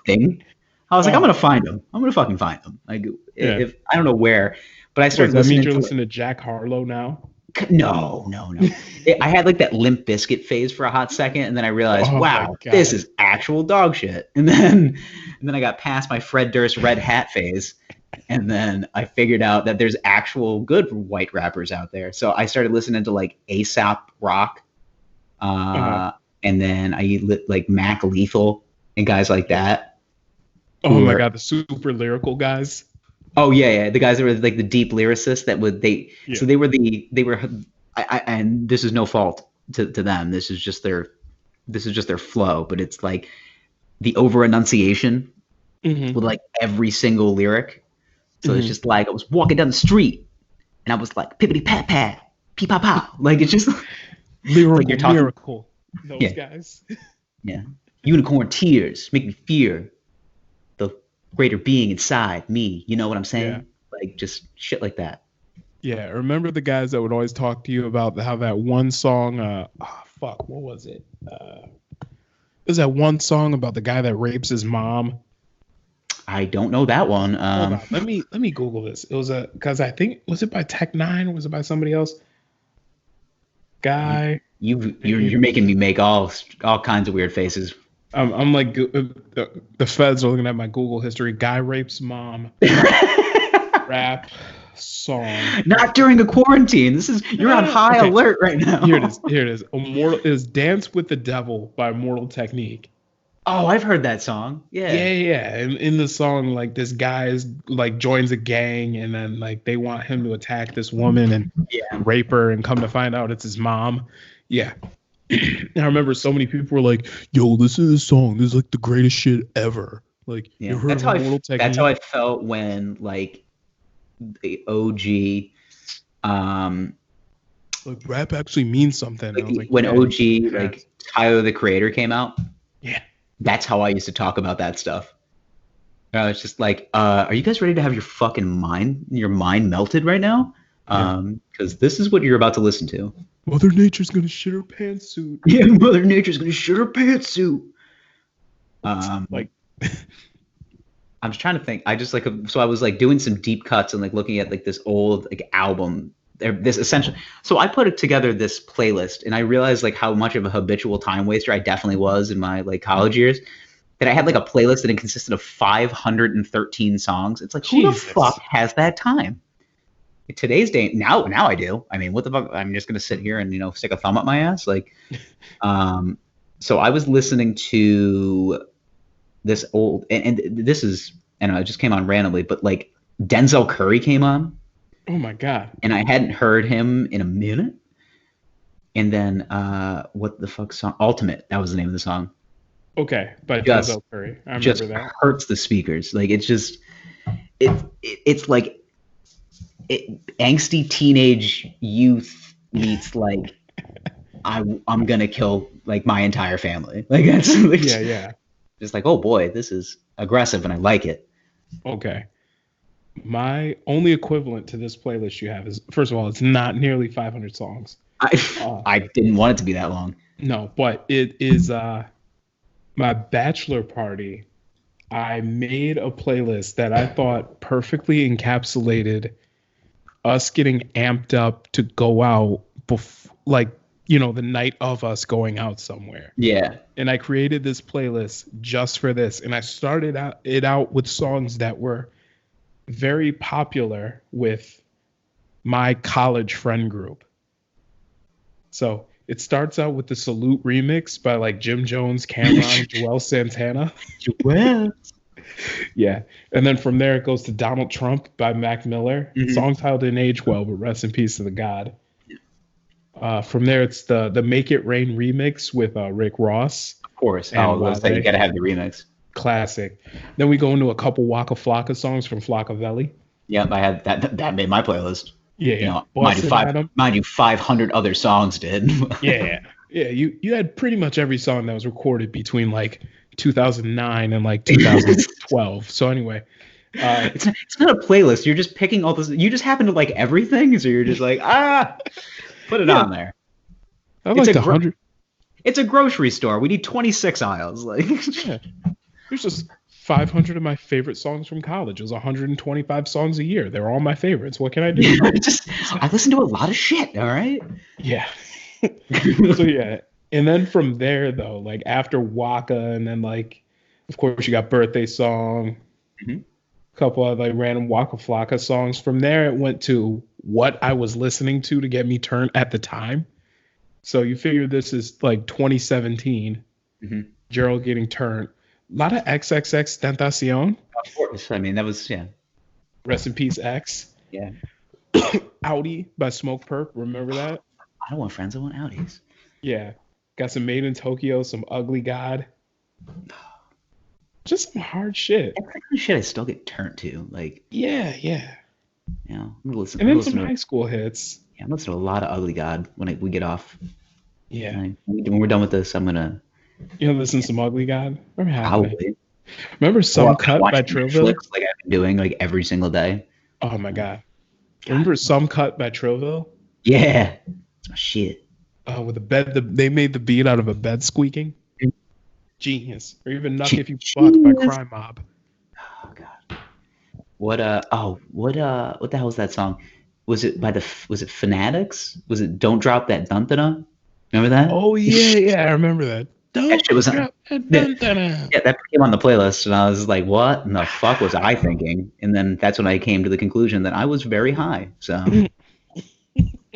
thing. I was like, I'm gonna find him. I'm gonna fucking find him. Like if I don't know where, but I started listening. That means you're listening to Jack Harlow now? No. I had like that Limp Bizkit phase for a hot second, and then I realized, wow, this is actual dog shit. And then I got past my Fred Durst Red Hat phase, and then I figured out that there's actual good white rappers out there. So I started listening to like A$AP Rock, and then I like Mac Lethal and guys like that. Oh my god, the super lyrical guys. Oh yeah, the guys that were like the deep lyricists so they were and this is no fault to them. This is just their flow, but it's like the over enunciation with like every single lyric. So it's just like I was walking down the street and I was like pippity pat pat, pee pa pa. Like it's just lyrical, like you're talking, miracle. Those guys. Yeah. Unicorn tears make me fear the greater being inside me. You know what I'm saying? Yeah. Like just shit like that. Yeah. Remember the guys that would always talk to you about how that one song, what was it? There's that one song about the guy that rapes his mom. I don't know that one. Hold on. Let me Google this. It was because I think, was it by Tech Nine or was it by somebody else? Guy. You're making me make all kinds of weird faces. I'm like the feds are looking at my Google history. Guy rapes mom. Rap song. Not during the quarantine. You're on high alert right now. Here it is. It is Dance with the Devil by Mortal Technique. Oh, I've heard that song. Yeah. And in the song, like this guy is like joins a gang and then like they want him to attack this woman and rape her and come to find out it's his mom. Yeah. And I remember so many people were like, yo, this is a song. This is like the greatest shit ever. Like, you heard that's how I felt when like the OG like rap actually means something. Like, I was like, when OG like Tyler the Creator came out. Yeah. That's how I used to talk about that stuff. It's just like, are you guys ready to have your mind melted right now? Because this is what you're about to listen to. Mother Nature's gonna shit her pantsuit. Yeah, Mother Nature's gonna shit her pantsuit. Like, I'm just trying to think. I just like so I was like doing some deep cuts and like looking at like this old like album. This essential. So I put together this playlist and I realized like how much of a habitual time waster I definitely was in my like college years. that I had like a playlist that it consisted of 513 songs. It's like, who the Jesus. fuck has that time? In today's day, now I do. I mean, what the fuck? I'm just gonna sit here and stick a thumb up my ass, like. So I was listening to this old, and this is, and it just came on randomly, but like Denzel Curry came on. Oh my God. And I hadn't heard him in a minute. And then what the fuck song? Ultimate. That was the name of the song. Okay, by Just- Denzel Curry. I remember Just that. hurts the speakers. Like it's just it's like angsty teenage youth meets like I'm gonna kill like my entire family. Like that's like, Yeah. just like, oh boy, this is aggressive and I like it. Okay. My only equivalent to this playlist you have is, first of all, it's not nearly 500 songs. I didn't want it to be that long. No, but it is my bachelor party. I made a playlist that I thought perfectly encapsulated us getting amped up to go out the night of us going out somewhere. Yeah. And I created this playlist just for this. And I started out with songs that were very popular with my college friend group. So it starts out with the Salute remix by like Jim Jones, Cameron, Joel Santana. Well, Yeah. And then from there it goes to Donald Trump by Mac Miller. Mhm. Song title didn't age well, but rest in peace to the God. From there it's the Make It Rain remix with Rick Ross. of course. And Oh, let's say you Wale. gotta have the remix. Classic. Then we go into a couple Waka Flocka songs from Flockavelli. Yep, I had that. That made my playlist. Yeah. Mind you, 500 other songs did. Yeah. You had pretty much every song that was recorded between like 2009 and like 2012. So anyway, It's not a playlist. You're just picking all this. You just happen to like everything, so you're just like, put it Yeah. on there. I It's like a the gro- 100. It's a grocery store. We need 26 aisles. Like, Yeah. There's just 500 of my favorite songs from college. It was 125 songs a year. They're all my favorites. What can I do? I listen to a lot of shit. All right. Yeah. So yeah. And then from there though, like after Waka, and then like, of course you got Birthday Song, Mhm. a couple of like random Waka Flocka songs. From there it went to what I was listening to get me turned at the time. So you figure this is like 2017, Mhm. Gerald getting turned. A lot of XXX Tentacion. Of course. I mean, that was Rest in peace, X. yeah. Audi by Smoke Perp. Remember that? I don't want friends. I want outies. Yeah. Got some Made in Tokyo, some Ugly God. Just some hard shit. That's the kind of shit I still get turned to. Like, Yeah. I'm gonna listen. And I'm then some listening high school hits. I'm listening to a lot of Ugly God when we get off. Yeah. When we're done with this, I'm gonna You know, listen to some Ugly God. Remember probably Some Cut watch by Trillville? Netflix like I've been doing like every single day. Oh my God. Remember Some Cut by Trillville? Yeah, it's my shit. Oh, with the bed, they made the beat out of a bed squeaking. Genius. Or even Nuck If You Fuck by Crime Mob. Oh god. What the hell was that song? Was it Fanatics? Was it Don't Drop That Dun-dun-dun? Remember that? Oh yeah, I remember that. That shit was on. Drop it, Yeah. dun, dun, dun. Yeah, that came on the playlist, and I was like, "What in the fuck was I thinking?" And then that's when I came to the conclusion that I was very high. So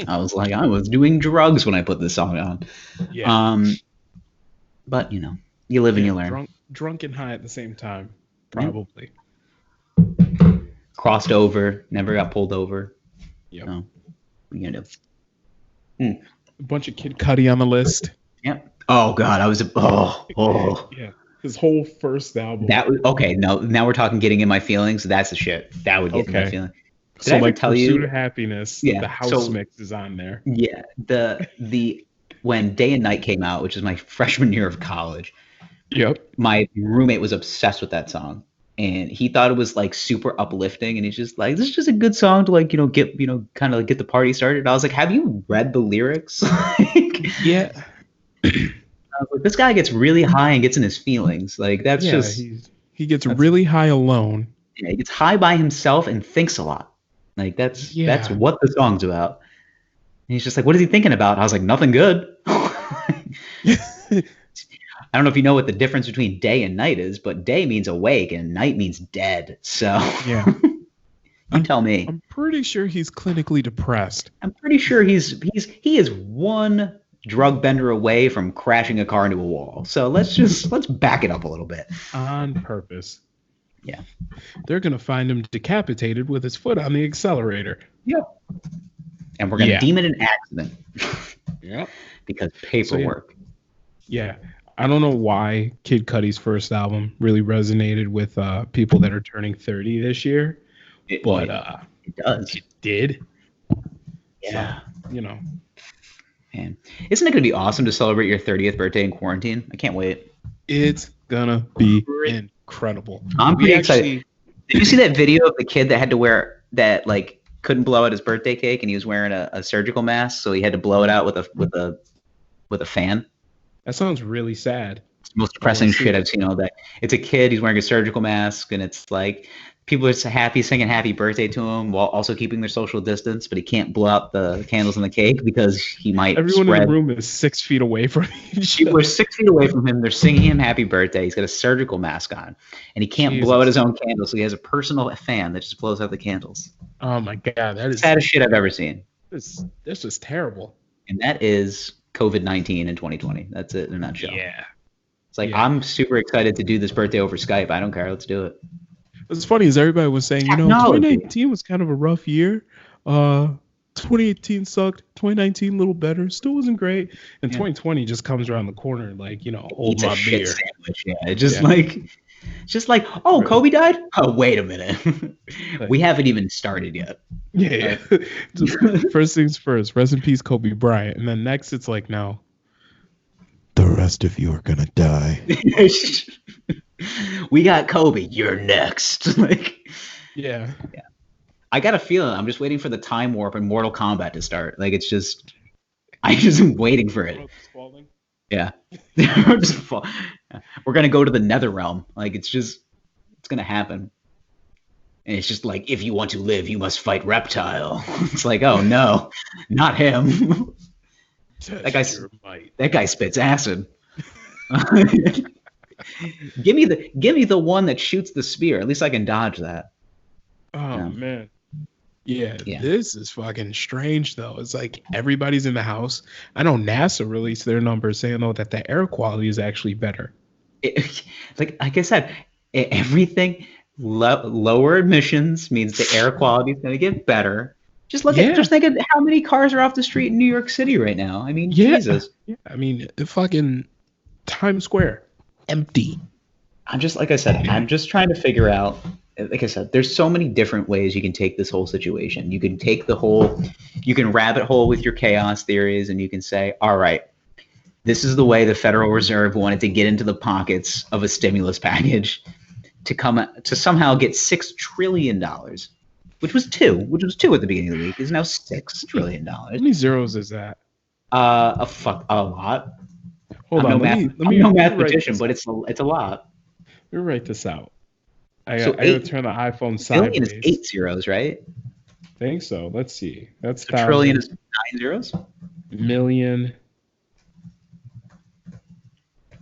I was like, I was doing drugs when I put this song on. Yeah. But you live and you learn. Drunk and high at the same time, probably. Crossed over, never got pulled over. Yep. So, what are you gonna do? A bunch of Kid Cudi on the list. Yep. Oh god, I was Yeah. His whole first album. that was okay. Now we're talking getting in my feelings. That's the shit. That would get in my Okay. feelings. Did So I ever like tell Pursuit you? of Happiness, Yeah, the house so- mix is on there. Yeah, the when Day and Night came out, which is my freshman year of college, Yep. my roommate was obsessed with that song, and he thought it was like super uplifting, and he's just like, this is just a good song to like get kind of like get the party started. And I was like, have you read the lyrics? Like, Yeah. I was like, this guy gets really high and gets in his feelings. Like that's just he gets really high alone. yeah, he gets high by himself and thinks a lot. Like that's Yeah. what the song's about. And he's just like, what is he thinking about? I was like, nothing good. I don't know if you know what the difference between day and night is, but day means awake and night means dead. So Yeah. you tell me. I'm pretty sure he's clinically depressed. I'm pretty sure he is one drug bender away from crashing a car into a wall. So let's back it up a little bit. On purpose. Yeah. They're going to find him decapitated with his foot on the accelerator. Yep. And we're going to deem it an accident. Yep. Because paperwork. Yeah. I don't know why Kid Cudi's first album really resonated with people that are turning 30 this year. But it does. It did. Yeah. So, Man. Isn't it going to be awesome to celebrate your 30th birthday in quarantine? I can't wait. It's going to be incredible. I'm pretty excited. Did you see that video of the kid that had to wear that, like, couldn't blow out his birthday cake and he was wearing a surgical mask, so he had to blow it out with a fan? That sounds really sad. It's the most depressing shit I've seen all day. It's a kid, he's wearing a surgical mask, and it's like people are happy singing happy birthday to him while also keeping their social distance, but he can't blow out the candles on the cake because he might Everyone spread. in the room is 6 feet away from each other. We're 6 feet away from him. They're singing him happy birthday. He's got a surgical mask on, and he can't blow out his own candles, so he has a personal fan that just blows out the candles. Oh my God, that is the saddest shit I've ever seen. This is terrible. And that is COVID-19 in 2020. That's it in a nutshell. Yeah. It's like, I'm super excited to do this birthday over Skype. I don't care. Let's do it. What's funny is everybody was saying, 2019 was kind of a rough year. 2018 sucked. 2019 a little better. Still wasn't great. And 2020 just comes around the corner, like, hold my beer. Sandwich. Yeah. It's just like, oh, Kobe died? Oh, wait a minute. We haven't even started yet. Yeah. Just, first things first. Rest in peace, Kobe Bryant. And then next, it's like, now, the rest of you are going to die. We got Kobe. You're next. Yeah. I got a feeling I'm just waiting for the time warp in Mortal Kombat to start. Like, it's just, I just am waiting for it. Yeah. We're going to go to the nether realm. Like, it's going to happen. And it's just like, if you want to live, you must fight Reptile. It's like, oh no, not him. That guy spits acid. Give me the one that shoots the spear. At least I can dodge that. Oh man. Yeah, this is fucking strange though. It's like everybody's in the house. I know NASA released their numbers saying though that the air quality is actually better. Like I said, everything lower emissions means the air quality is going to get better. Just think of how many cars are off the street in New York City right now. I mean, Jesus. Yeah, I mean, fucking Times Square empty. I'm just trying to figure out. Like I said, there's so many different ways you can take this whole situation. You can you can rabbit hole with your chaos theories, and you can say, all right, this is the way the Federal Reserve wanted to get into the pockets of a stimulus package to somehow get $6 trillion, which was two at the beginning of the week, is now $6 trillion. How many zeros is that? A lot. Hold on, I'm no mathematician, but it's a lot. Let me write this out. I gotta turn the iPhone sideways. Billion is 8 zeros, right? I think so. Let's see. That's a trillion is 9 zeros. Million.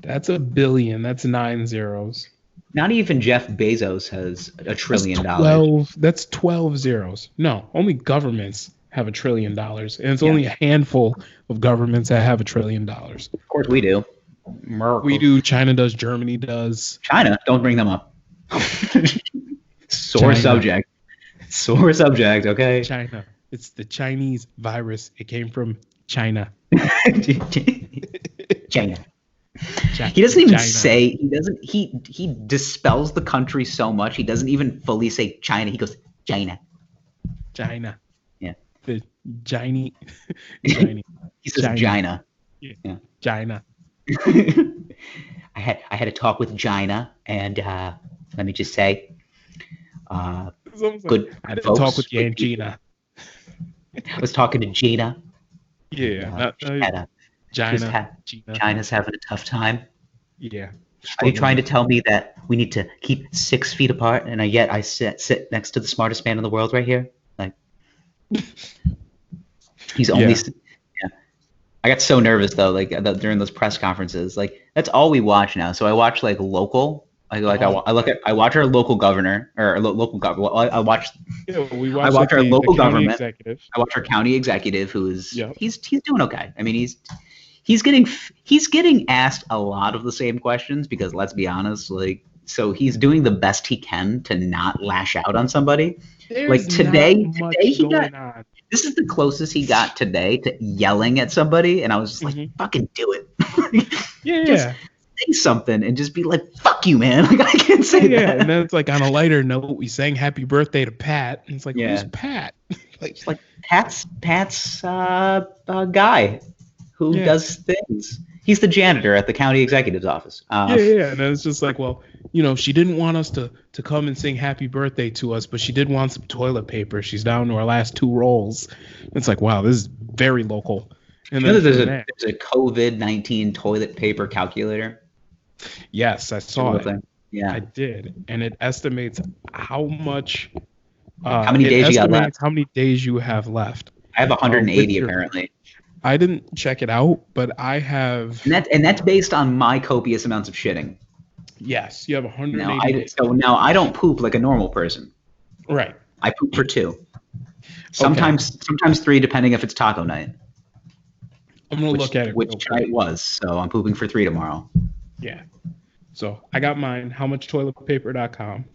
That's a billion. That's 9 zeros. Not even Jeff Bezos has $1 trillion. That's 12 zeros. No, only governments have $1 trillion, and it's only a handful of governments that have $1 trillion. Of course, we do. We do. China does. Germany does. China, don't bring them up. Sore subject. Okay. China. It's the Chinese virus. It came from China. China. He doesn't even say. He dispels the country so much. He doesn't even fully say China. He goes China. China. Yeah. The Chinese. He says China. Yeah. China. I had a talk with China, and let me just say, good. I had a talk with Gina. I was talking to Gina. Yeah. China's having a tough time. Yeah. Are you trying to tell me that we need to keep 6 feet apart, and yet I sit next to the smartest man in the world right here? Like, he's only. I got so nervous though, like during those press conferences. Like that's all we watch now. So I watch like local. I watch our local governor or local government. I watch We I watch watch like our the local county government. executive. I watch our county executive, who is Yep. he's doing okay. I mean, he's getting asked a lot of the same questions because let's be honest, like so he's doing the best he can to not lash out on somebody. There's Like today not much he got. going on. This is the closest he got today to yelling at somebody, and I was just like, "Fucking do it." Yeah, Just say something and just be like, "Fuck you, man!" Like I can't say yeah. that. And then it's like on a lighter note, we sang "Happy Birthday" to Pat, and it's like, Yeah. who's Pat? Like, It's like Pat's guy who Yeah. does things. He's the janitor at the county executive's office. yeah. And then it's just like, well, she didn't want us to come and sing "Happy Birthday" to us, but she did want some toilet paper. She's down to our last 2 rolls. It's like, wow, this is very local. And then there's from a there- COVID-19 toilet paper calculator. yes, I saw it. Yeah. I did, and it estimates how much. How many days you got left? How many days you have left? I have 180 your- apparently. I didn't check it out, but I have. And that's based on my copious amounts of shitting. Yes, you have 180 days. So now I don't poop like a normal person. Right. I poop for 2. Sometimes 3, depending if it's taco night. I'm gonna look at it. Which real quick. tonight was, so I'm pooping for 3 tomorrow. Yeah. So I got mine. HowMuchToiletPaper.com.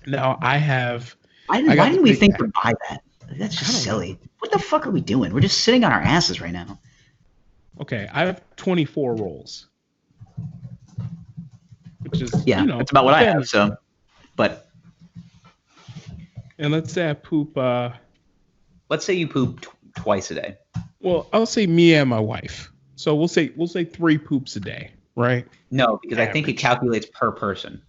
Now I have. Why got didn't the we big think bag. to buy that? That's I just don't silly. What the fuck are we doing? We're just sitting on our asses right now. Okay, I have 24 rolls. Which is Yeah, that's about what I fairly- have. So, but And let's say I poop. let's say you poop twice a day. Well, I'll say me and my wife. So we'll say 3 poops a day, right? No, because I think it Average. calculates per person.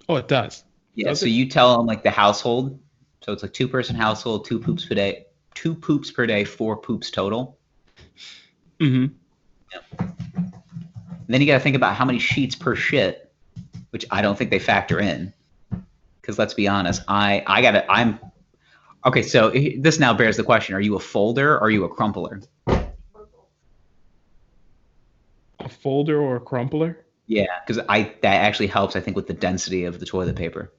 Oh, it does. Yeah, Does so it? you tell them like the household. So it's like 2-person household, 2 poops per day, 2 poops per day, 4 poops total. Mm-hmm. And then you got to think about how many sheets per shit, which I don't think they factor in. Because let's be honest, I'm okay. So this now bears the question: are you a folder or are you a crumpler? A folder or a crumpler? Yeah, because that actually helps, I think, with the density of the toilet paper.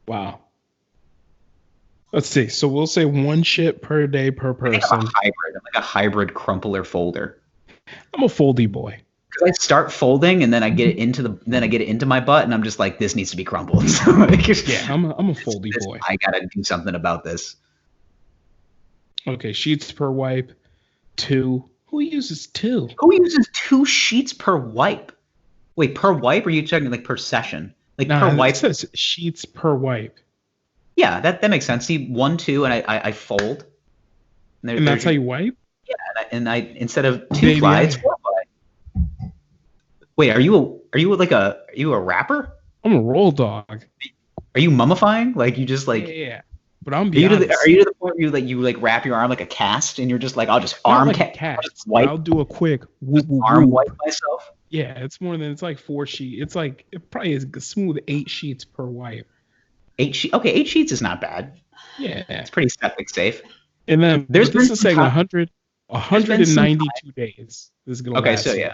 Wow. Let's see. So we'll say 1 shit per day per I'm person. like a hybrid crumpler folder. I'm a foldy boy. Because I start folding and then I get it into my butt and I'm just like, this needs to be crumpled. So like, Yeah, I'm a foldy boy. I gotta do something about this. Okay, sheets per wipe, 2. Who uses 2? Who uses 2 sheets per wipe? Wait, per wipe? Or are you checking like per session? Like No, per it wipe? says sheets per wipe. Yeah, that makes sense. See, 1, 2, and I fold. And that's how you wipe? Yeah, and I instead of 2 Baby, ply, I- it's 4 ply. Wait, are you a rapper? I'm a roll dog. Are you mummifying? Like you just like Yeah. But I'm are you beyond. to the point where you wrap your arm like a cast and you're just like I'll just arm like a I'll cast. just wipe I'll do a quick whoop, whoop, arm whoop. wipe myself. Yeah, it's more than it's like 4 sheets. It's like it probably is a smooth 8 sheets per wipe. 8 sheets. Okay, 8 sheets is not bad. Yeah. It's pretty septic safe. And then There's this been is some saying time- 192 days. This is gonna Okay, last. so yeah.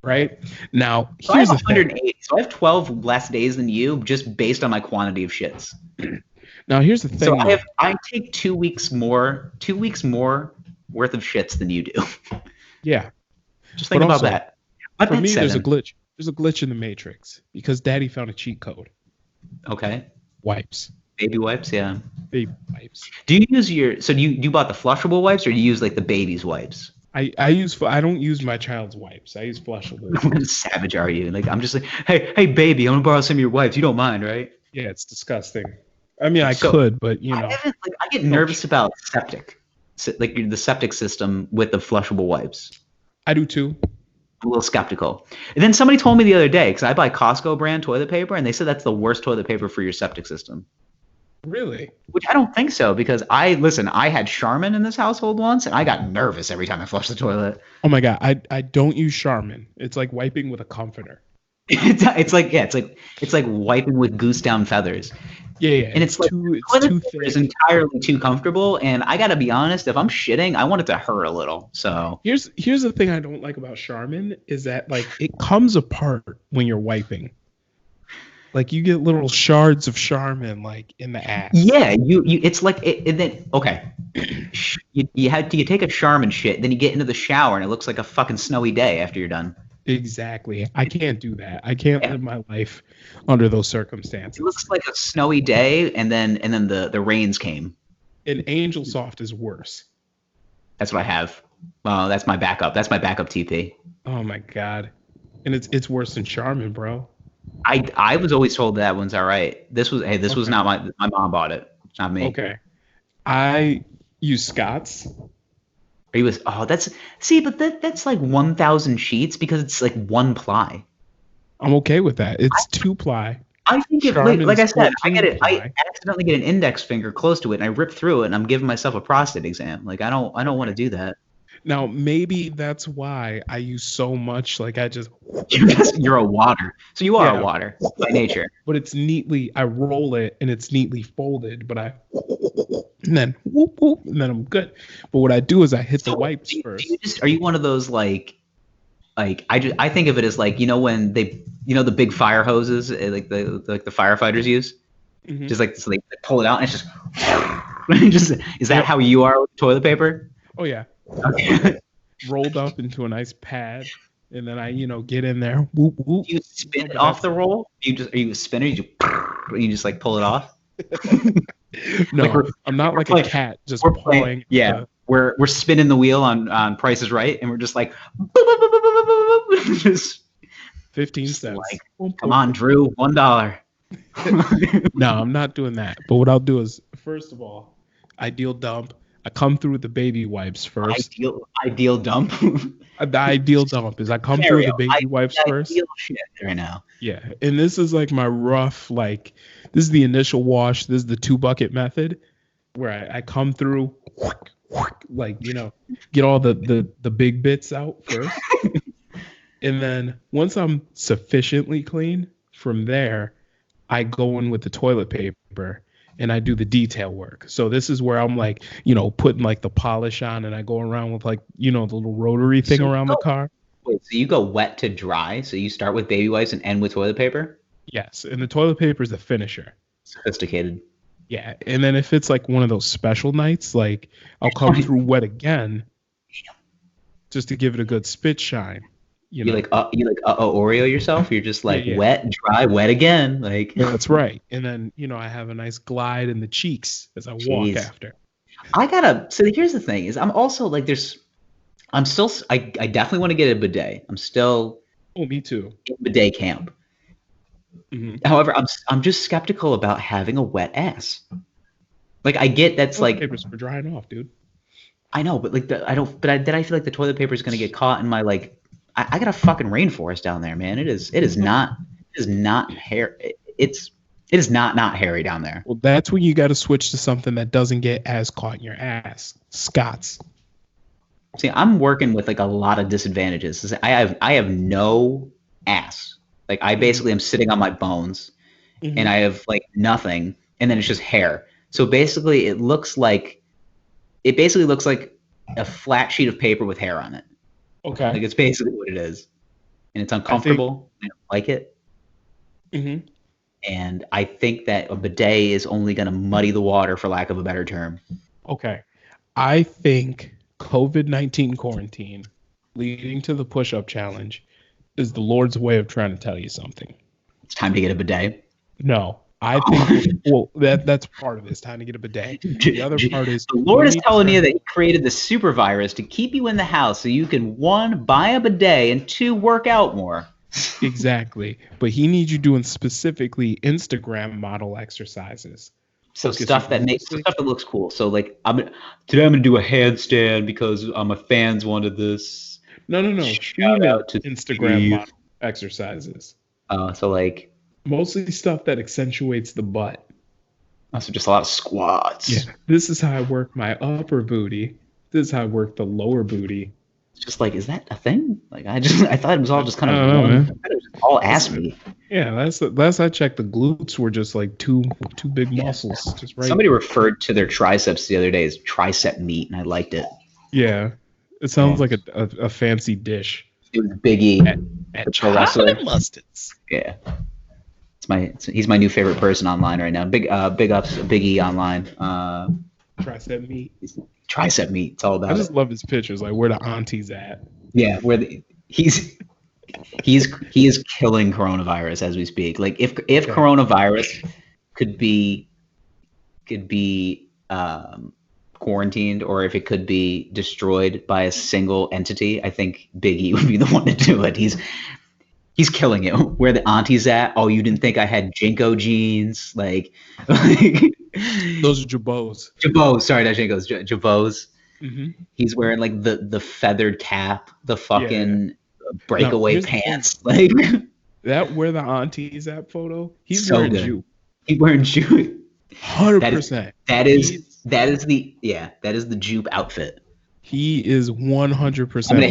Right? Now So I here's have the thing. 180. So I have 12 less days than you, just based on my quantity of shits. Now here's the thing. So though. I take 2 weeks more worth of shits than you do. Yeah. Just think But about also, that. My For pet's me, there's a 7. glitch. There's a glitch in the matrix because Daddy found a cheat code. Okay. Wipes. Baby wipes, yeah. Baby wipes. Do you use you bought the flushable wipes or do you use like the baby's wipes? I don't use my child's wipes. I use flushable. What kind of savage are you? Like I'm just like, hey baby, I'm gonna borrow some of your wipes. You don't mind, right? Yeah, it's disgusting. I mean, I So, could, but I get nervous about septic, like the septic system with the flushable wipes. I do too. I'm a little skeptical. And then somebody told me the other day because I buy Costco brand toilet paper, and they said that's the worst toilet paper for your septic system. Really? Which I don't think so because I had Charmin in this household once, and I got nervous every time I flushed the toilet. Oh my god, I don't use Charmin. It's like wiping with a comforter. It's like wiping with goose down feathers. Yeah, And it's like it's too thick. is entirely too comfortable. And I gotta be honest, if I'm shitting, I want it to hurt a little. So Here's the thing I don't like about Charmin is that like it comes apart when you're wiping. Like you get little shards of Charmin like in the ass. yeah, you it's like and then okay, you take a Charmin shit, then you get into the shower and it looks like a fucking snowy day after you're done. Exactly. I can't do that. I can't live my life under those circumstances. It looks like a snowy day, and then the rains came. And Angel Soft is worse. That's what I have. That's my backup. That's my backup TP. Oh my god. And it's worse than Charmin, bro. I was always told that one's all right. This was not my mom bought it, not me. Okay. I use Scott's. But that's like 1,000 sheets because it's like 1 ply. I'm okay with that. It's 2 ply. I think like I said, I accidentally get an index finger close to it and I rip through it and I'm giving myself a prostate exam. Like I don't want to do that. Now maybe that's why I use so much. Like I just you're a water, so you are a water by nature. But it's neatly. I roll it and it's neatly folded. But and then whoop whoop, and then I'm good. But what I do is I hit the wipes first. Are you one of those like I think of it as like when they the big fire hoses like the firefighters use, just like so they pull it out and it's just is that how you are with toilet paper? Oh yeah. Okay. Rolled up into a nice pad, and then I get in there. Whoop whoop. Do you spin it off the roll? Are you a spinner? You just like pull it off? No, like I'm not like a cat just pulling. Yeah, we're spinning the wheel on Price is Right, and we're just like just 15 cents. Like, come on, Drew, $1. No, I'm not doing that. But what I'll do is, first of all, ideal dump. I come through with the baby wipes first. Ideal dump. The ideal dump is I come through with the baby wipes first. Shit right now. Yeah, and this is like my rough, like this is the initial wash. This is the 2-bucket method, where I come through, like get all the big bits out first, and then once I'm sufficiently clean, from there, I go in with the toilet paper. And I do the detail work. So this is where I'm like, putting like the polish on, and I go around with like, the little rotary thing around the car. Wait, so you go wet to dry? So you start with baby wipes and end with toilet paper? Yes, and the toilet paper is the finisher. Sophisticated. Yeah, and then if it's like one of those special nights, like I'll come through wet again, just to give it a good spit shine. You like Oreo yourself? You're just like wet, dry, wet again. Like that's right. And then I have a nice glide in the cheeks as I walk after. So here's the thing: is I'm also like I definitely want to get a bidet. I'm still. Oh, me too. In bidet camp. Mm-hmm. However, I'm just skeptical about having a wet ass. Like I get that's toilet papers for drying off, dude. I know, but like I feel like the toilet paper is gonna get caught in my like. I got a fucking rainforest down there, man. It is not hair. It is not hairy down there. Well, that's when you got to switch to something that doesn't get as caught in your ass. Scott's. See, I'm working with like a lot of disadvantages. I have no ass. Like I basically am sitting on my bones, and I have like nothing, and then it's just hair. So basically, it basically looks like a flat sheet of paper with hair on it. Okay. Like it's basically what it is, and it's uncomfortable. I don't like it. Mm-hmm. And I think that a bidet is only going to muddy the water, for lack of a better term. Okay. I think COVID-19 quarantine leading to the push-up challenge is the Lord's way of trying to tell you something. It's time to get a bidet. No. I think that's part of it. It's time to get a bidet. The other part is the Lord is telling you that He created the super virus to keep you in the house so you can 1, buy a bidet, and 2, work out more. Exactly. But He needs you doing specifically Instagram model exercises. So stuff that looks cool. So like today I'm gonna do a handstand because my fans wanted this. No. Shout out to Instagram Steve. model exercises. So like. Mostly stuff that accentuates the butt. So just a lot of squats. Yeah. This is how I work my upper booty. This is how I work the lower booty. It's just like, is that a thing? Like I thought it was all just kind of. I don't know, man. all ass meat. Yeah, last I checked, the glutes were just like two big muscles, just right. Somebody referred to their triceps the other day as tricep meat, and I liked it. Yeah, it sounds like a fancy dish. It was Biggie at chocolate mustards. Yeah, he's my new favorite person online right now. Big ups Biggie online. Tricep meat. Tricep meat. It's all about. I just love his pictures, like where the aunties at. Yeah, he is killing coronavirus as we speak. Like if coronavirus could be quarantined, or if it could be destroyed by a single entity, I think Biggie would be the one to do it. He's killing it. Where the auntie's at? Oh, you didn't think I had Jinko jeans? Like those are Jabos. Jabos. Sorry, not Jinkos. Jabos. Mm-hmm. He's wearing like the feathered cap, the fucking breakaway pants. Like that where the auntie's at photo. He's so wearing good. jupe. He's wearing jupe. 100%. That is the jupe outfit. He is 100%. I'm gonna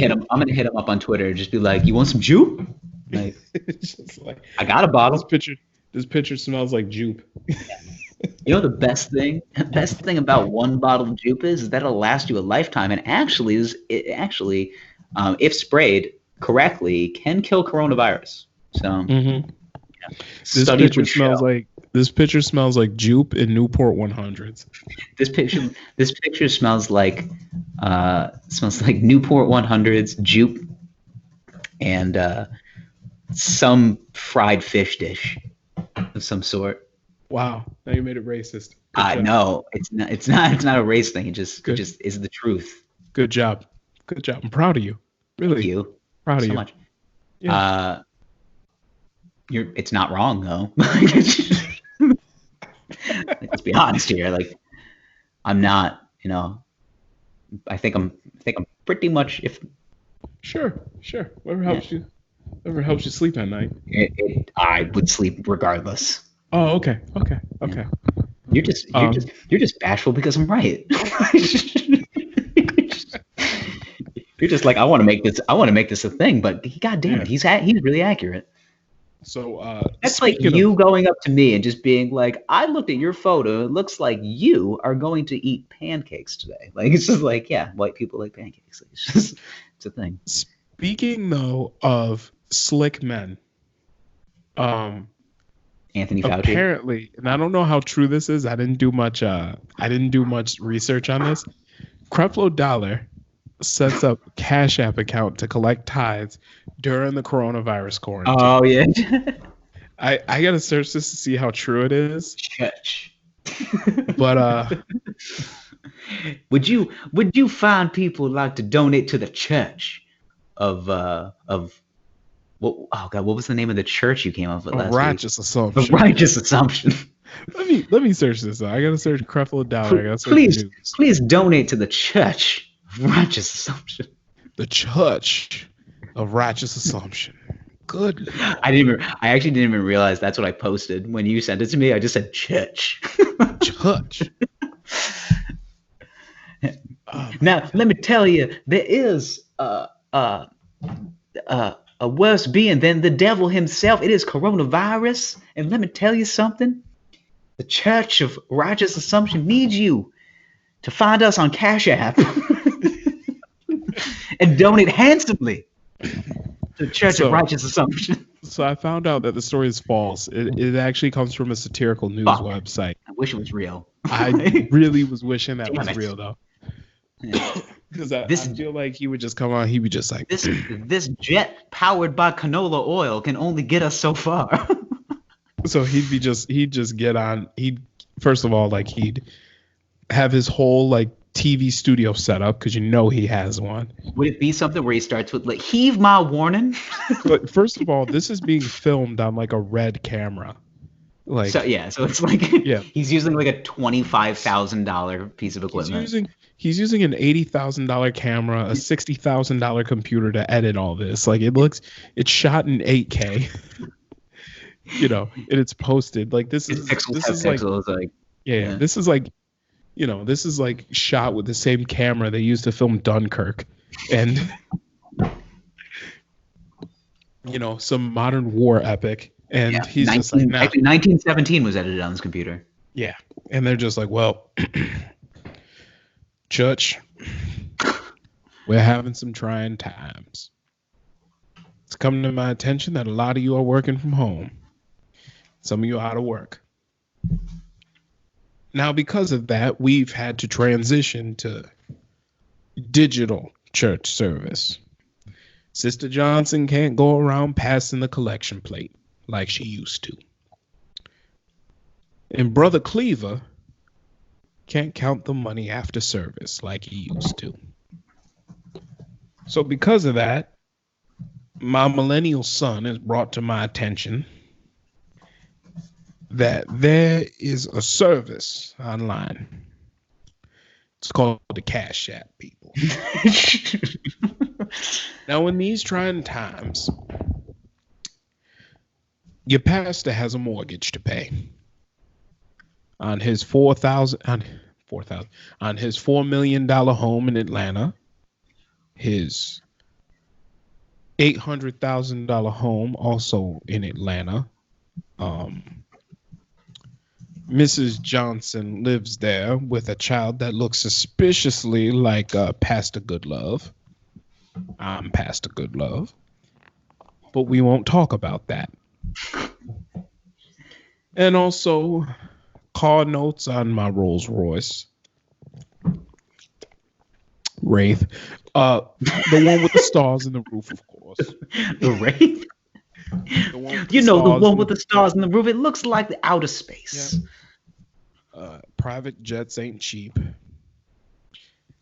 hit him up on Twitter and just be like, "You want some jupe?" Like, just like I got a bottle. This picture smells like jupe. You know the best thing about one bottle of jupe is that it'll last you a lifetime, and actually, if sprayed correctly, can kill coronavirus. So This picture smells like jupe in Newport 100s. This picture smells like Newport 100s, jupe, and some fried fish dish of some sort. Wow, now you made it racist. No, it's not a race thing. It just is the truth. Good job. I'm proud of you. Really. Thank you. Proud of so you. Much. Yeah. It's not wrong though. Let's be honest here. Like, I'm not. I think I'm pretty much. If sure. Whatever helps you sleep at night. I would sleep regardless. Oh, okay. You're just bashful because I'm right. You're just like, I want to make this a thing, but God damn it, he's really accurate. So that's like you going up to me and just being like, I looked at your photo. It looks like you are going to eat pancakes today. Like, it's just like, yeah, white people like pancakes. It's a thing. Speaking though of slick men, Anthony Fauci. Apparently, and I don't know how true this is. I didn't do much research on this. Creflo Dollar sets up a Cash App account to collect tithes during the coronavirus quarantine. Oh yeah. I gotta search this to see how true it is. Church. But would you find people like to donate to the church of what was the name of the church you came up with last Righteous week? Assumption. The Righteous Assumption. Let me search this out. I gotta search Creflo Dollar. Please donate to the church of Righteous Assumption. The church of Righteous Assumption. Good. I actually didn't even realize that's what I posted when you sent it to me. I just said church. Church. Now let me tell you, there is a worse being than the devil himself. It is coronavirus. And let me tell you something. The Church of Righteous Assumption needs you to find us on Cash App and donate handsomely to the Church of Righteous Assumption. So I found out that the story is false. It actually comes from a satirical news website. I wish it was real. I really was wishing that was it. real, though. Because I feel like he would just come on. He'd be just like, this jet powered by canola oil can only get us so far. So he'd just get on. First of all, like, he'd have his whole like TV studio set up, because he has one. Would it be something where he starts with like, heave my warning? But first of all, this is being filmed on like a red camera. Like, so it's like, he's using like a $25,000 piece of equipment. He's using an $80,000 camera, a $60,000 computer to edit all this. Like, it's shot in 8K. And it's posted. Like, this is like shot with the same camera they used to film Dunkirk. And some modern war epic. And Yeah, he's just like, nah. actually 1917 was edited on this computer. Yeah. And they're just like, well, church, we're having some trying times. It's coming to my attention that a lot of you are working from home. Some of you are out of work. Now, because of that, we've had to transition to digital church service. Sister Johnson can't go around passing the collection plate like she used to. And Brother Cleaver can't count the money after service like he used to. So because of that, my millennial son has brought to my attention that there is a service online. It's called the Cash App, people. Now, in these trying times, your pastor has a mortgage to pay on his on his $4 million home in Atlanta, his $800,000 home also in Atlanta. Mrs. Johnson lives there with a child that looks suspiciously like Pastor Goodlove. I'm Pastor Goodlove. But we won't talk about that. And also, car notes on my Rolls Royce. Wraith. The one with the stars in the roof, of course. The Wraith? The one with the stars in the roof. It looks like the outer space. Yeah. Private jets ain't cheap.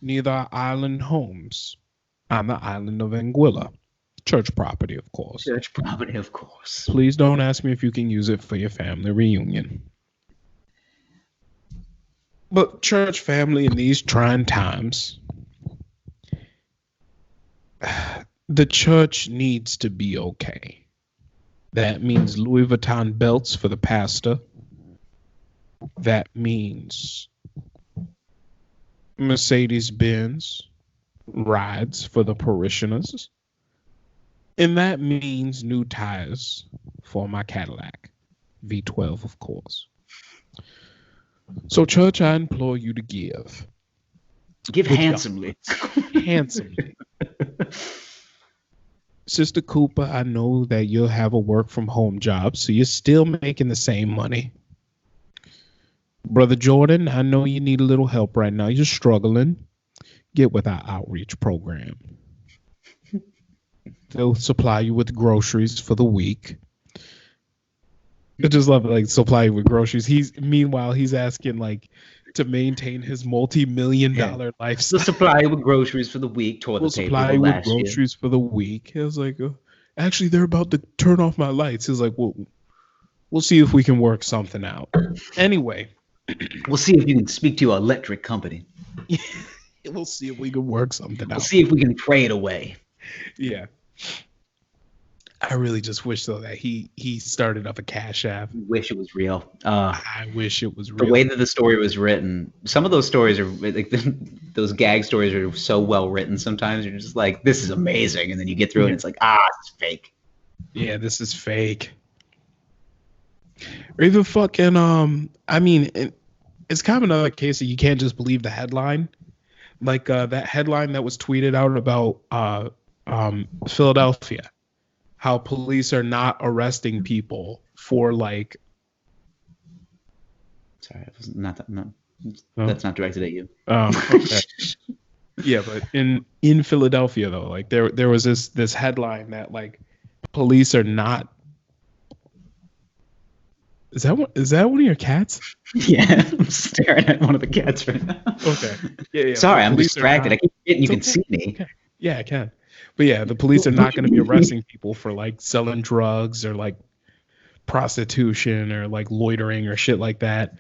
Neither are island homes on the island of Anguilla. Church property, of course. Church property, of course. Please don't ask me if you can use it for your family reunion. But church family in these trying times, the church needs to be okay. That means Louis Vuitton belts for the pastor. That means Mercedes-Benz rides for the parishioners. And that means new tires for my Cadillac. V12, of course. So, church, I implore you to give. Give handsomely. Handsomely. Sister Cooper, I know that you'll have a work from home job, so you're still making the same money. Brother Jordan, I know you need a little help right now. You're struggling. Get with our outreach program. They'll supply you with groceries for the week. I just love it, like supply you with groceries. Meanwhile he's asking like to maintain his multi-million-dollar lifestyle. They'll supply you with groceries for the week. We'll supply you with groceries for the week. He was like, actually, they're about to turn off my lights. He was like, well, we'll see if we can work something out. Anyway. We'll see if you can speak to your electric company. We'll see if we can work something out. We'll see if we can pray it away. Yeah. I really just wish, though, that he started up a Cash App. I wish it was real. I wish it was real. The way that the story was written, some of those stories are like those gag stories are so well written. Sometimes you're just like, this is amazing, and then you get through it, and it's like, it's fake. Yeah, this is fake. Or even fucking I mean, it's kind of another case that you can't just believe the headline. Like that headline that was tweeted out about Philadelphia, how police are not arresting people for like. Sorry, that's not directed at you. Okay. Yeah, but in Philadelphia though, like there was this headline that like police are not. Is that one of your cats? Yeah, I'm staring at one of the cats right now. Okay. Yeah. Sorry, I'm distracted. I keep forgetting you can see me. Okay. Yeah, I can. But yeah, the police are not going to be arresting people for like selling drugs or like prostitution or like loitering or shit like that.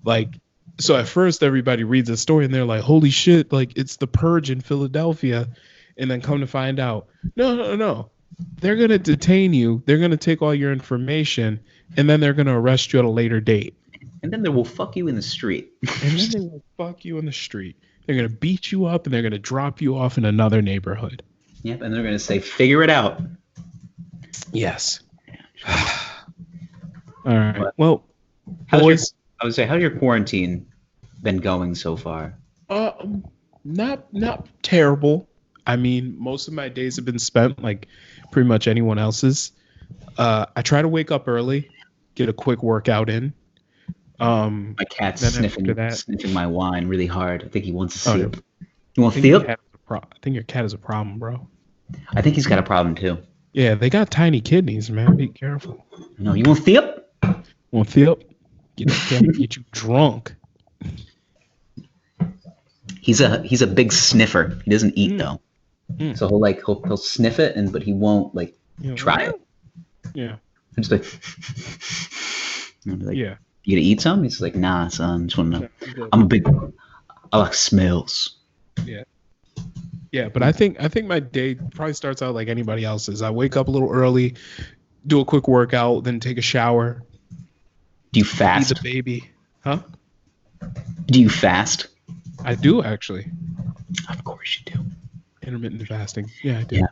Like, so at first everybody reads the story and they're like, holy shit, like it's the purge in Philadelphia. And then come to find out, no. They're going to detain you. They're going to take all your information and then they're going to arrest you at a later date. And then they will fuck you in the street. And then they will fuck you in the street. They're going to beat you up and they're going to drop you off in another neighborhood. Yep, and they're going to say, figure it out. Yes. All right. But Well, how's your, boys, I would say, how's your quarantine been going so far? uh, not terrible. I mean, most of my days have been spent like pretty much anyone else's. I try to wake up early, get a quick workout in. My cat's Then after that, sniffing my wine really hard. I think he wants to oh, see yeah. it. You want I to think see your it? cat is a I think your cat is a problem, bro. I think he's got a problem too. Yeah, they got tiny kidneys, man. Be careful. No, you want to see it? Want Philip? Get that cat, get you drunk. He's a big sniffer. He doesn't eat though. Mm. So he'll sniff it but he won't like You know, try it. Yeah. I'm just like, I'm like, Yeah. you gonna eat some? He's like, nah, son. Just want to know. Yeah. I like smells. Yeah, but I think my day probably starts out like anybody else's. I wake up a little early, do a quick workout, then take a shower, Do you feed fast? the baby. Huh? Do you fast? I do actually. Of course you do. Intermittent fasting. Yeah, I do. Yeah.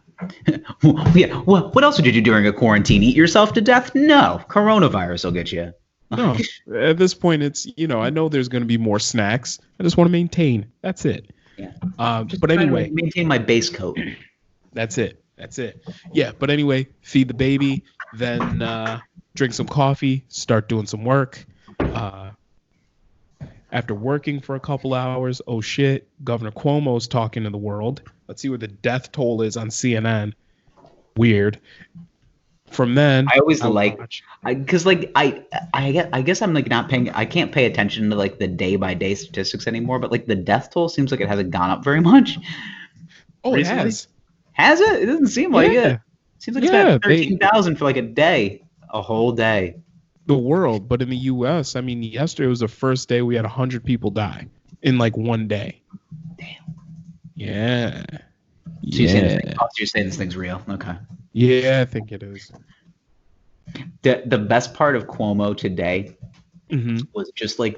Yeah. What else did you do during a quarantine? Eat yourself to death? No. Coronavirus will get you. No, at this point, it's I know there's going to be more snacks. I just want to maintain. That's it. Yeah. But Trying to anyway, maintain my base coat. that's it. Yeah, but anyway, feed the baby, then drink some coffee, start doing some work. After working for a couple hours, oh shit, Governor Cuomo's talking to the world. Let's see what the death toll is on CNN. Weird. From then, I always watch. because I guess I'm like not paying. I can't pay attention to like the day by day statistics anymore. But like the death toll seems like it hasn't gone up very much. Oh, recently. it has. Has it? It doesn't seem like Yeah. it. Seems like it's Yeah, been 13,000 for like a day, a whole day. The world, but in the U.S., I mean, yesterday was the first day we had 100 people die in like one day. Damn. Yeah. So you're saying this thing's real? Okay. Yeah, I think it is. The best part of Cuomo today Mm-hmm. was just like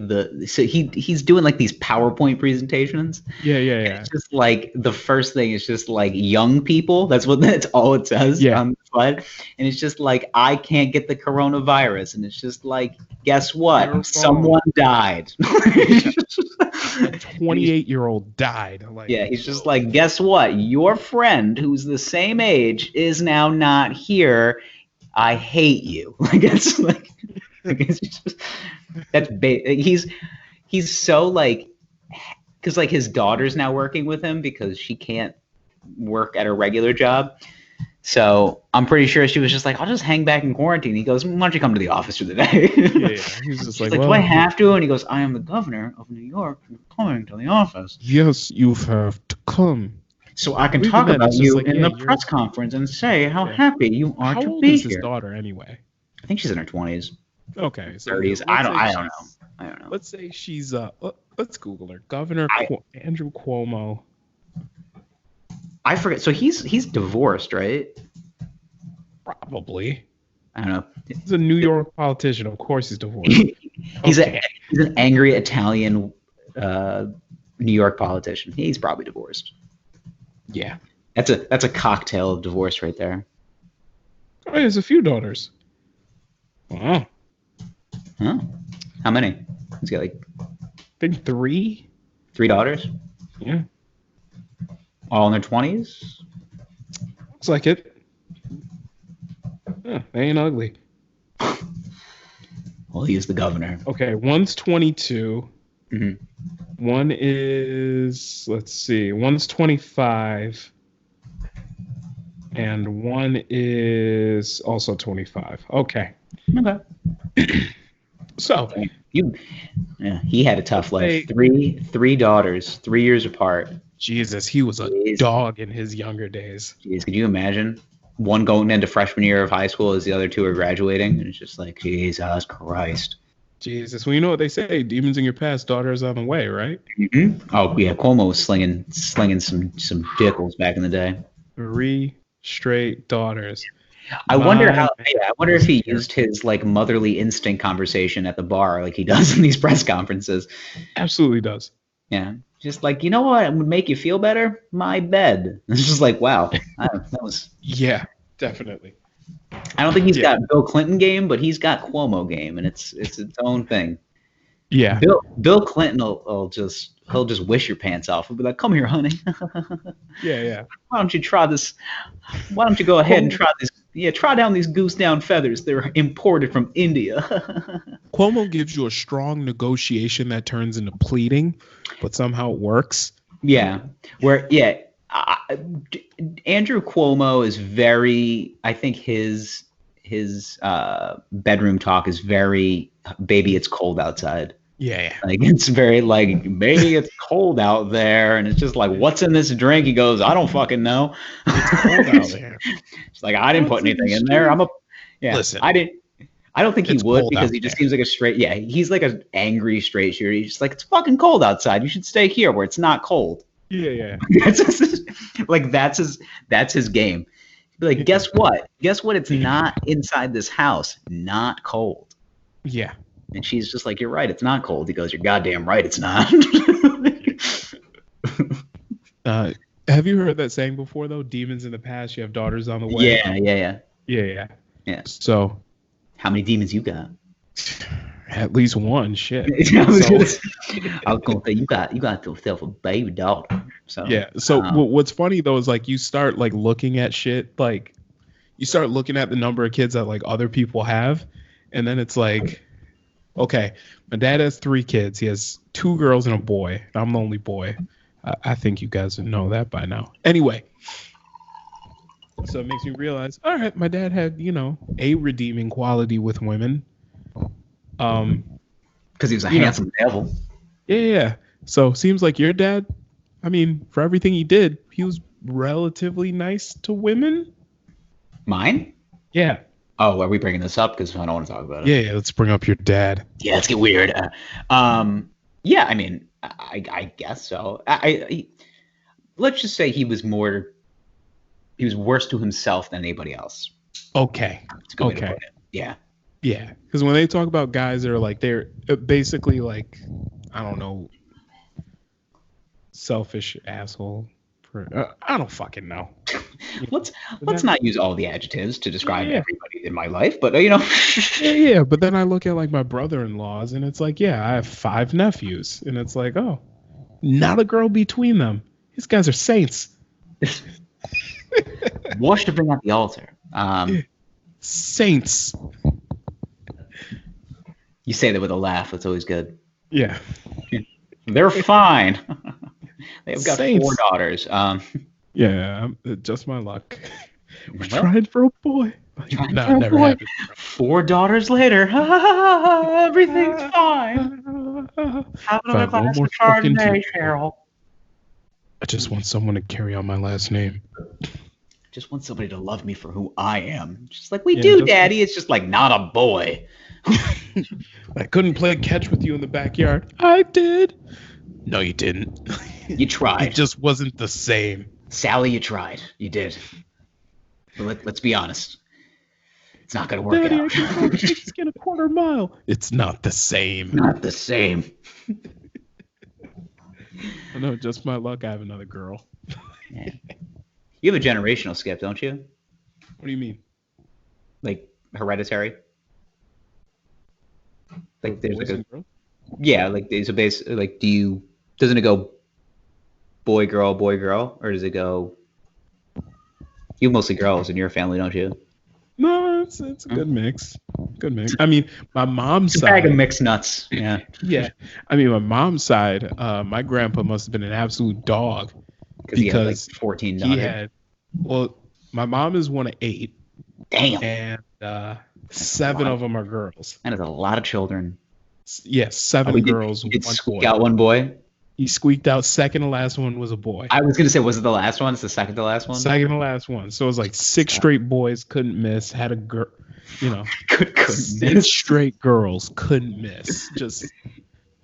he's doing like these PowerPoint presentations. Yeah. It's just like the first thing is just like young people. That's all it says on the slide. And it's just like, I can't get the coronavirus. And it's just like, guess what? Someone died. 28-year-old died. Like, yeah, he's just like, guess what? Your friend who's the same age is now not here. I hate you. Like it's like it's just, he's so like, because like his daughter's now working with him because she can't work at a regular job. So I'm pretty sure she was just like, I'll just hang back in quarantine. He goes, why don't you come to the office for the day? Yeah. He's just like, well, do I have to? And he goes, I am the governor of New York. I'm coming to the office. Yes, you have to come. So I can Even talk then, about it's just you like, in yeah, the press conference and say how Yeah. happy you are How to old be is his here. daughter anyway? I think she's in her 20s, Okay, so 30s. I don't know. Let's say she's let's Google her. Governor Andrew Cuomo. I forget. So he's divorced, right? Probably. I don't know. He's a New York politician. Of course he's divorced. he's Okay. he's an angry Italian New York politician. He's probably divorced. Yeah. That's a cocktail of divorce right there. Oh, he has a few daughters. Wow. Huh? How many? He's got like I think 3. 3 daughters, Yeah. all in their 20s. Looks like it. They ain't ugly. Well, he is the governor. Okay, one's 22. Mm-hmm. One is, let's see, one's 25. And one is also 25. Okay. Okay. So, He had a tough life. Three daughters, 3 years apart. Jesus, he was a Jeez. dog in his younger days. Jeez, could you imagine? One going into freshman year of high school as the other 2 are graduating, and it's just like, Jesus Christ. Jesus, well, you know what they say, demons in your past, daughters on the way, right? Mm-hmm. Oh yeah, Cuomo was slinging some dickles back in the day. 3 straight daughters. I wonder if he used his like motherly instinct conversation at the bar like he does in these press conferences. Absolutely does. Yeah, just like, you know what would make you feel better? My bed. It's just like, wow, that was. Yeah, definitely. I don't think he's got Bill Clinton game, but he's got Cuomo game, and it's its own thing. Yeah. Bill Clinton he'll just wish your pants off. He'll be like, "Come here, honey. Yeah. Why don't you try this? Why don't you go ahead and try this? Yeah, try down these goose down feathers. They're imported from India." Cuomo gives you a strong negotiation that turns into pleading, but somehow it works. Yeah, Andrew Cuomo is very. I think his bedroom talk is very, baby, it's cold outside. Yeah. Like, it's very like, baby, it's cold out there, and it's just like, what's in this drink? He goes, I don't fucking know. It's cold out there. It's like, I didn't put anything in there. Listen, I don't think he would, because he just there. seems like a straight. Yeah, he's like an angry straight shooter. He's just like, it's fucking cold outside. You should stay here where it's not cold. Yeah. That's his game. Be like, guess what? It's not inside this house. Not cold. Yeah. And she's just like, you're right. It's not cold. He goes, you're goddamn right. It's not. Have you heard that saying before, though? Demons in the past, you have daughters on the way. Yeah. So, how many demons you got? At least one. Shit. I was gonna say, you got yourself a baby daughter. So yeah. So what's funny though is like, you start like looking at shit, like you start looking at the number of kids that like other people have, and then it's like, okay, my dad has 3 kids. He has 2 girls and a boy. I'm the only boy. I think you guys know that by now. Anyway, so it makes me realize, all right, my dad had, a redeeming quality with women. Because he was a handsome devil. Yeah. So seems like your dad, I mean, for everything he did, he was relatively nice to women. Mine? Yeah. Oh, are we bringing this up? Because I don't want to talk about it. Yeah, let's bring up your dad. Yeah, let's get weird. Yeah, I mean, I guess so. Let's just say he was worse to himself than anybody else. Okay. That's a good way to put it. Yeah. Yeah, because when they talk about guys that are like, they're basically like, I don't know, selfish asshole. I don't fucking know. Let's not use all the adjectives to describe everybody in my life, but Yeah, but then I look at like my brother-in-laws, and it's like, yeah, I have 5 nephews, and it's like, oh, not a girl between them. These guys are saints. Wash to bring out the altar. Saints. You say that with a laugh. That's always good. Yeah. They're fine. They've got Saints. 4 daughters. Yeah, just my luck. We're trying for a boy. No, never boy. happened. 4 daughters later. Everything's fine. Have another glass of Chardonnay, Cheryl. I just want someone to carry on my last name. Just want somebody to love me for who I am. Just like we do, Daddy. It's just like, not a boy. I couldn't play catch with you in the backyard. I did. No, you didn't. You tried. It just wasn't the same. Sally, you tried. You did. But let's be honest. It's not going to work Daddy, out. I can just get a quarter mile. It's not the same. Not the same. I know, just my luck. I have another girl. Yeah. You have a generational skip, don't you? What do you mean? Like hereditary? Like there's like a girl? Yeah, like there's a base. Like, doesn't it go boy girl, or does it go? You have mostly girls in your family, don't you? No, it's a good mix. Good mix. I mean, my mom's It's a side. bag of mixed nuts. Yeah. Yeah. I mean, my mom's side, my grandpa must have been an absolute dog. Because he had like 14 daughters. My mom is one of 8. Damn. And 7 of them are girls. That is a lot of children. Yes, 7 girls, He did 1 squeak boy. out one boy. He squeaked out. Second to last one was a boy. I was gonna say, was it the last one? It's the second to last one. Second to last one. So it was like 6 straight boys, couldn't miss. Had a girl, Couldn't 6 miss. straight girls, couldn't miss. Just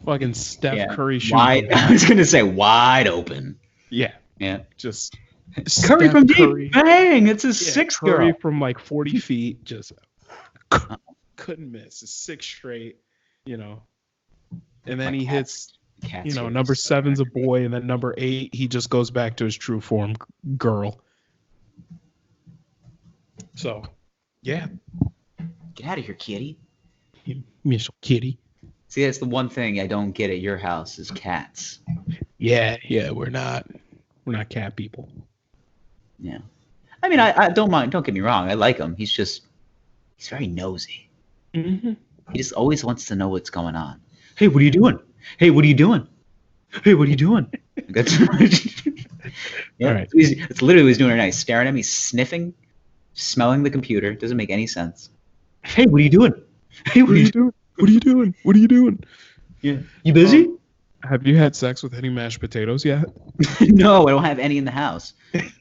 fucking Steph Curry shooting. Wide. I was gonna say wide open. Yeah. Yeah. Just Curry Steph from deep. Curry. Bang! It's his 6th Curry girl. from like 40 feet. Just couldn't miss. 6 straight. And then he hits. Number 7's a boy, and then number 8, he just goes back to his true form, girl. So, Yeah. Get out of here, kitty. You Miss kitty. See, that's the one thing I don't get at your house is cats. Yeah, we're not cat people. Yeah. I mean, I don't mind. Don't get me wrong. I like him. He's very nosy. Mm-hmm. He just always wants to know what's going on. Hey, what are you doing? Hey, what are you doing? Hey, what are you doing? That's yeah. All right. It's literally what he's doing right now. He's staring at me, sniffing, smelling the computer. Doesn't make any sense. Hey, what are you doing? Hey, what are you doing? What are you doing? What are you doing? Yeah. You busy? Have you had sex with any mashed potatoes yet? No, I don't have any in the house. I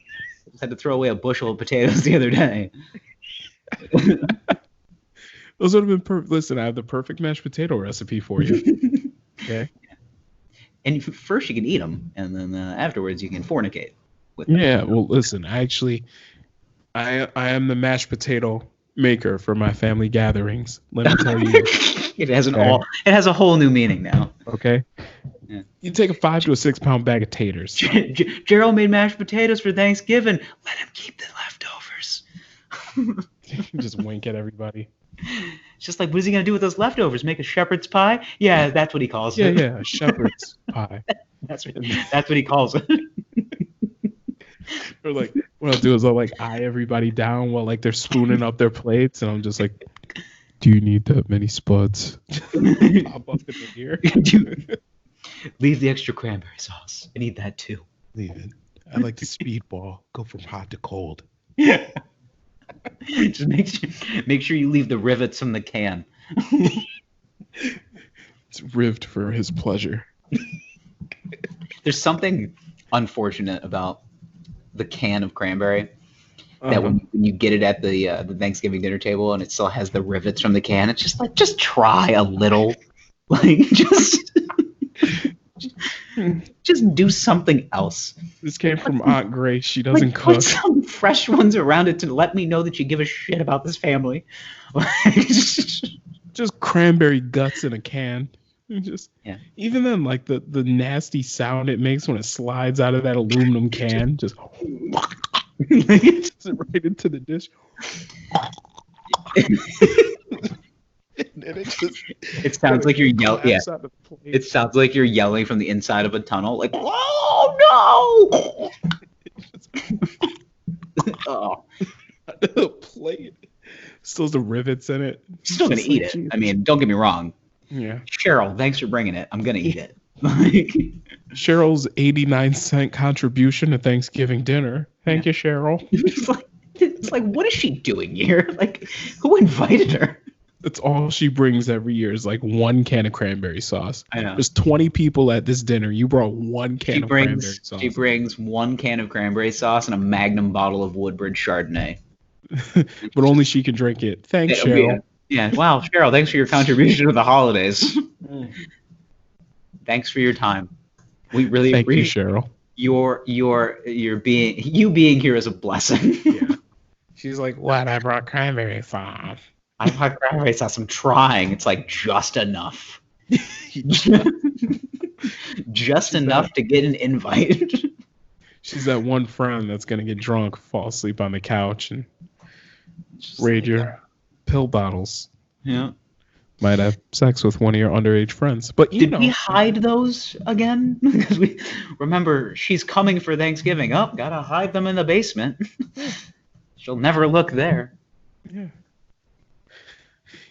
just had to throw away a bushel of potatoes the other day. Those would have been perfect. Listen, I have the perfect mashed potato recipe for you. Okay. And first you can eat them, and then afterwards you can fornicate with them. Yeah. Well, listen. I am the mashed potato maker for my family gatherings. Let me tell you. It has a whole new meaning now. Okay. Yeah. You take a 5 to a 6 pound bag of taters. Gerald made mashed potatoes for Thanksgiving. Let him keep the leftovers. Just wink at everybody. It's just like, what is he gonna do with those leftovers? Make a shepherd's pie? Yeah, that's what he calls it. Yeah, a shepherd's pie. That's what he calls it. Or like, what I'll do is I'll like eye everybody down while like they're spooning up their plates, and I'm just like, do you need that many spuds? Pop up in the ear. Leave the extra cranberry sauce. I need that too. Leave it. I like to speedball. Go from hot to cold. Just make sure you leave the rivets from the can. It's rived for his pleasure. There's something unfortunate about the can of cranberry that when you get it at the Thanksgiving dinner table and it still has the rivets from the can, it's just like, just try a little, like just do something else. This came from Aunt Grace. She doesn't cook. Put some fresh ones around it to let me know that you give a shit about this family. Just cranberry guts in a can. Just even then, like the nasty sound it makes when it slides out of that aluminum can, just right into the dish. And it sounds like you're yelling. Yeah, it sounds like you're yelling from the inside of a tunnel, like, "Oh no!" Oh, the plate still has the rivets in it. Still gonna eat it. Jesus. I mean, don't get me wrong. Yeah, Cheryl, thanks for bringing it. I'm gonna eat it. Cheryl's 89-cent contribution to Thanksgiving dinner. Thank you, Cheryl. It's like, what is she doing here? Like, who invited her? That's all she brings every year is like one can of cranberry sauce. I know. There's 20 people at this dinner. You brought one can of cranberry sauce. She brings one can of cranberry sauce and a magnum bottle of Woodbridge Chardonnay. But only she can drink it. Thanks, Cheryl. Yeah. Wow, Cheryl, thanks for your contribution to the holidays. Thanks for your time. We really appreciate Cheryl. You being here is a blessing. Yeah. She's like, what? I brought cranberry sauce. I brought cranberry sauce. I'm trying. It's like just enough. Just enough to get an invite. She's that one friend that's gonna get drunk, fall asleep on the couch, and raid your pill bottles. Yeah. Might have sex with one of your underage friends. But did we hide those again? Because we remember she's coming for Thanksgiving. Oh, gotta hide them in the basement. She'll never look there. Yeah.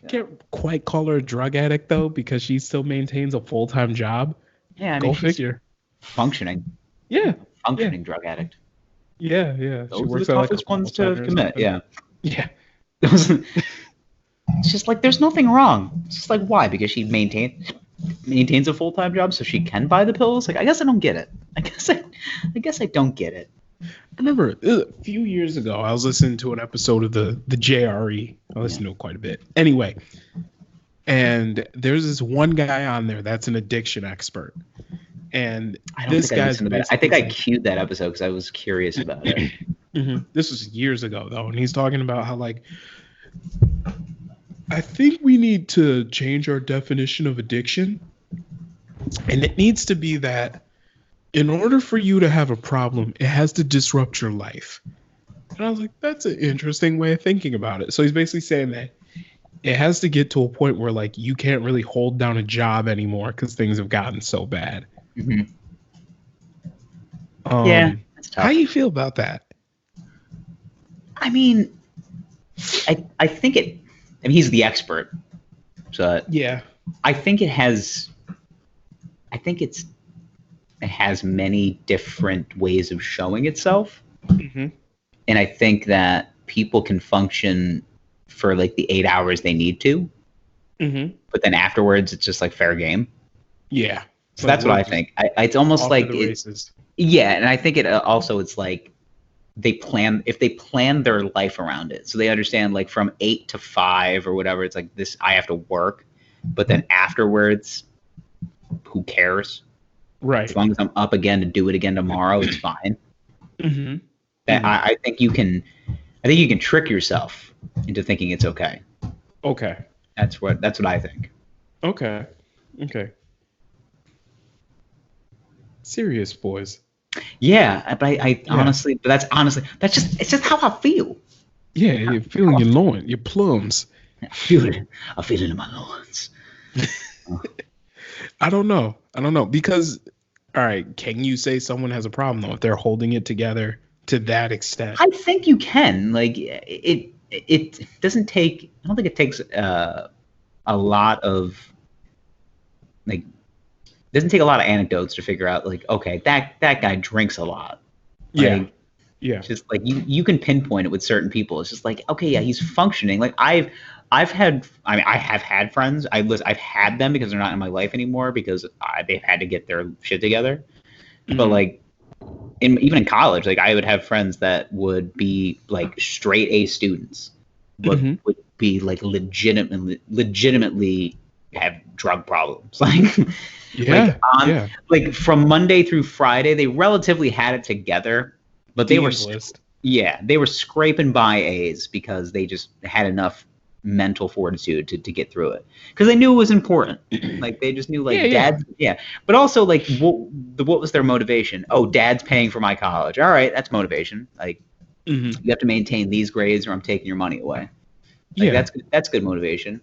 Can't quite call her a drug addict though, because she still maintains a full-time job. Yeah, I mean, go figure. Functioning. Yeah. Functioning drug addict. Yeah. Those are the toughest ones to commit. Yeah. Yeah. It's just like, there's nothing wrong. It's just like, why? Because she maintains a full-time job so she can buy the pills? Like, I guess I don't get it. I guess I don't get it. I remember a few years ago, I was listening to an episode of the JRE. I listened to it quite a bit. Anyway, and there's this one guy on there that's an addiction expert. And I think I queued that episode because I was curious about it. Mm-hmm. This was years ago, though. And he's talking about how, like, I think we need to change our definition of addiction. And it needs to be that in order for you to have a problem, it has to disrupt your life. And I was like, that's an interesting way of thinking about it. So he's basically saying that it has to get to a point where like you can't really hold down a job anymore because things have gotten so bad. Hmm. Yeah, that's How tough. do you feel about that? I mean, I think it. I mean, he's the expert, so Yeah. I think it has. I think it has many different ways of showing itself, Mm-hmm. and I think that people can function for like the 8 hours they need to, Mm-hmm. but then afterwards it's just like fair game. Yeah. So that's what I think. It's almost Off like to the races. yeah, and I think it also it's like they plan their life around it, so they understand like from 8 to 5 or whatever. It's like this I have to work, but then afterwards, who cares? Right. As long as I'm up again to do it again tomorrow, it's fine. Mm-hmm. I think you can. I think you can trick yourself into thinking it's okay. Okay. That's what I think. Okay. Serious boys. Yeah, but I honestly, but that's just it's just how I feel. Yeah, you're feeling your loin, your plums. I feel it. I feel it in my loins. I don't know because, all right, can you say someone has a problem though if they're holding it together to that extent? I think you can. Like it doesn't take. I don't think it takes a lot of like. It doesn't take a lot of anecdotes to figure out like, okay, that guy drinks a lot. Like, Yeah. just like you can pinpoint it with certain people. It's just like, okay, yeah, he's functioning. Like I have had friends. I've had them because they're not in my life anymore because they've had to get their shit together. Mm-hmm. But like even in college, like I would have friends that would be like straight A students, but would be like legitimately have drug problems. Like like from Monday through Friday, they relatively had it together, but they were scraping by A's because they just had enough mental fortitude to get through it because they knew it was important. Like they just knew like but also like what was their motivation? Oh, dad's paying for my college. All right, that's motivation. Like you have to maintain these grades or I'm taking your money away. Like that's good motivation.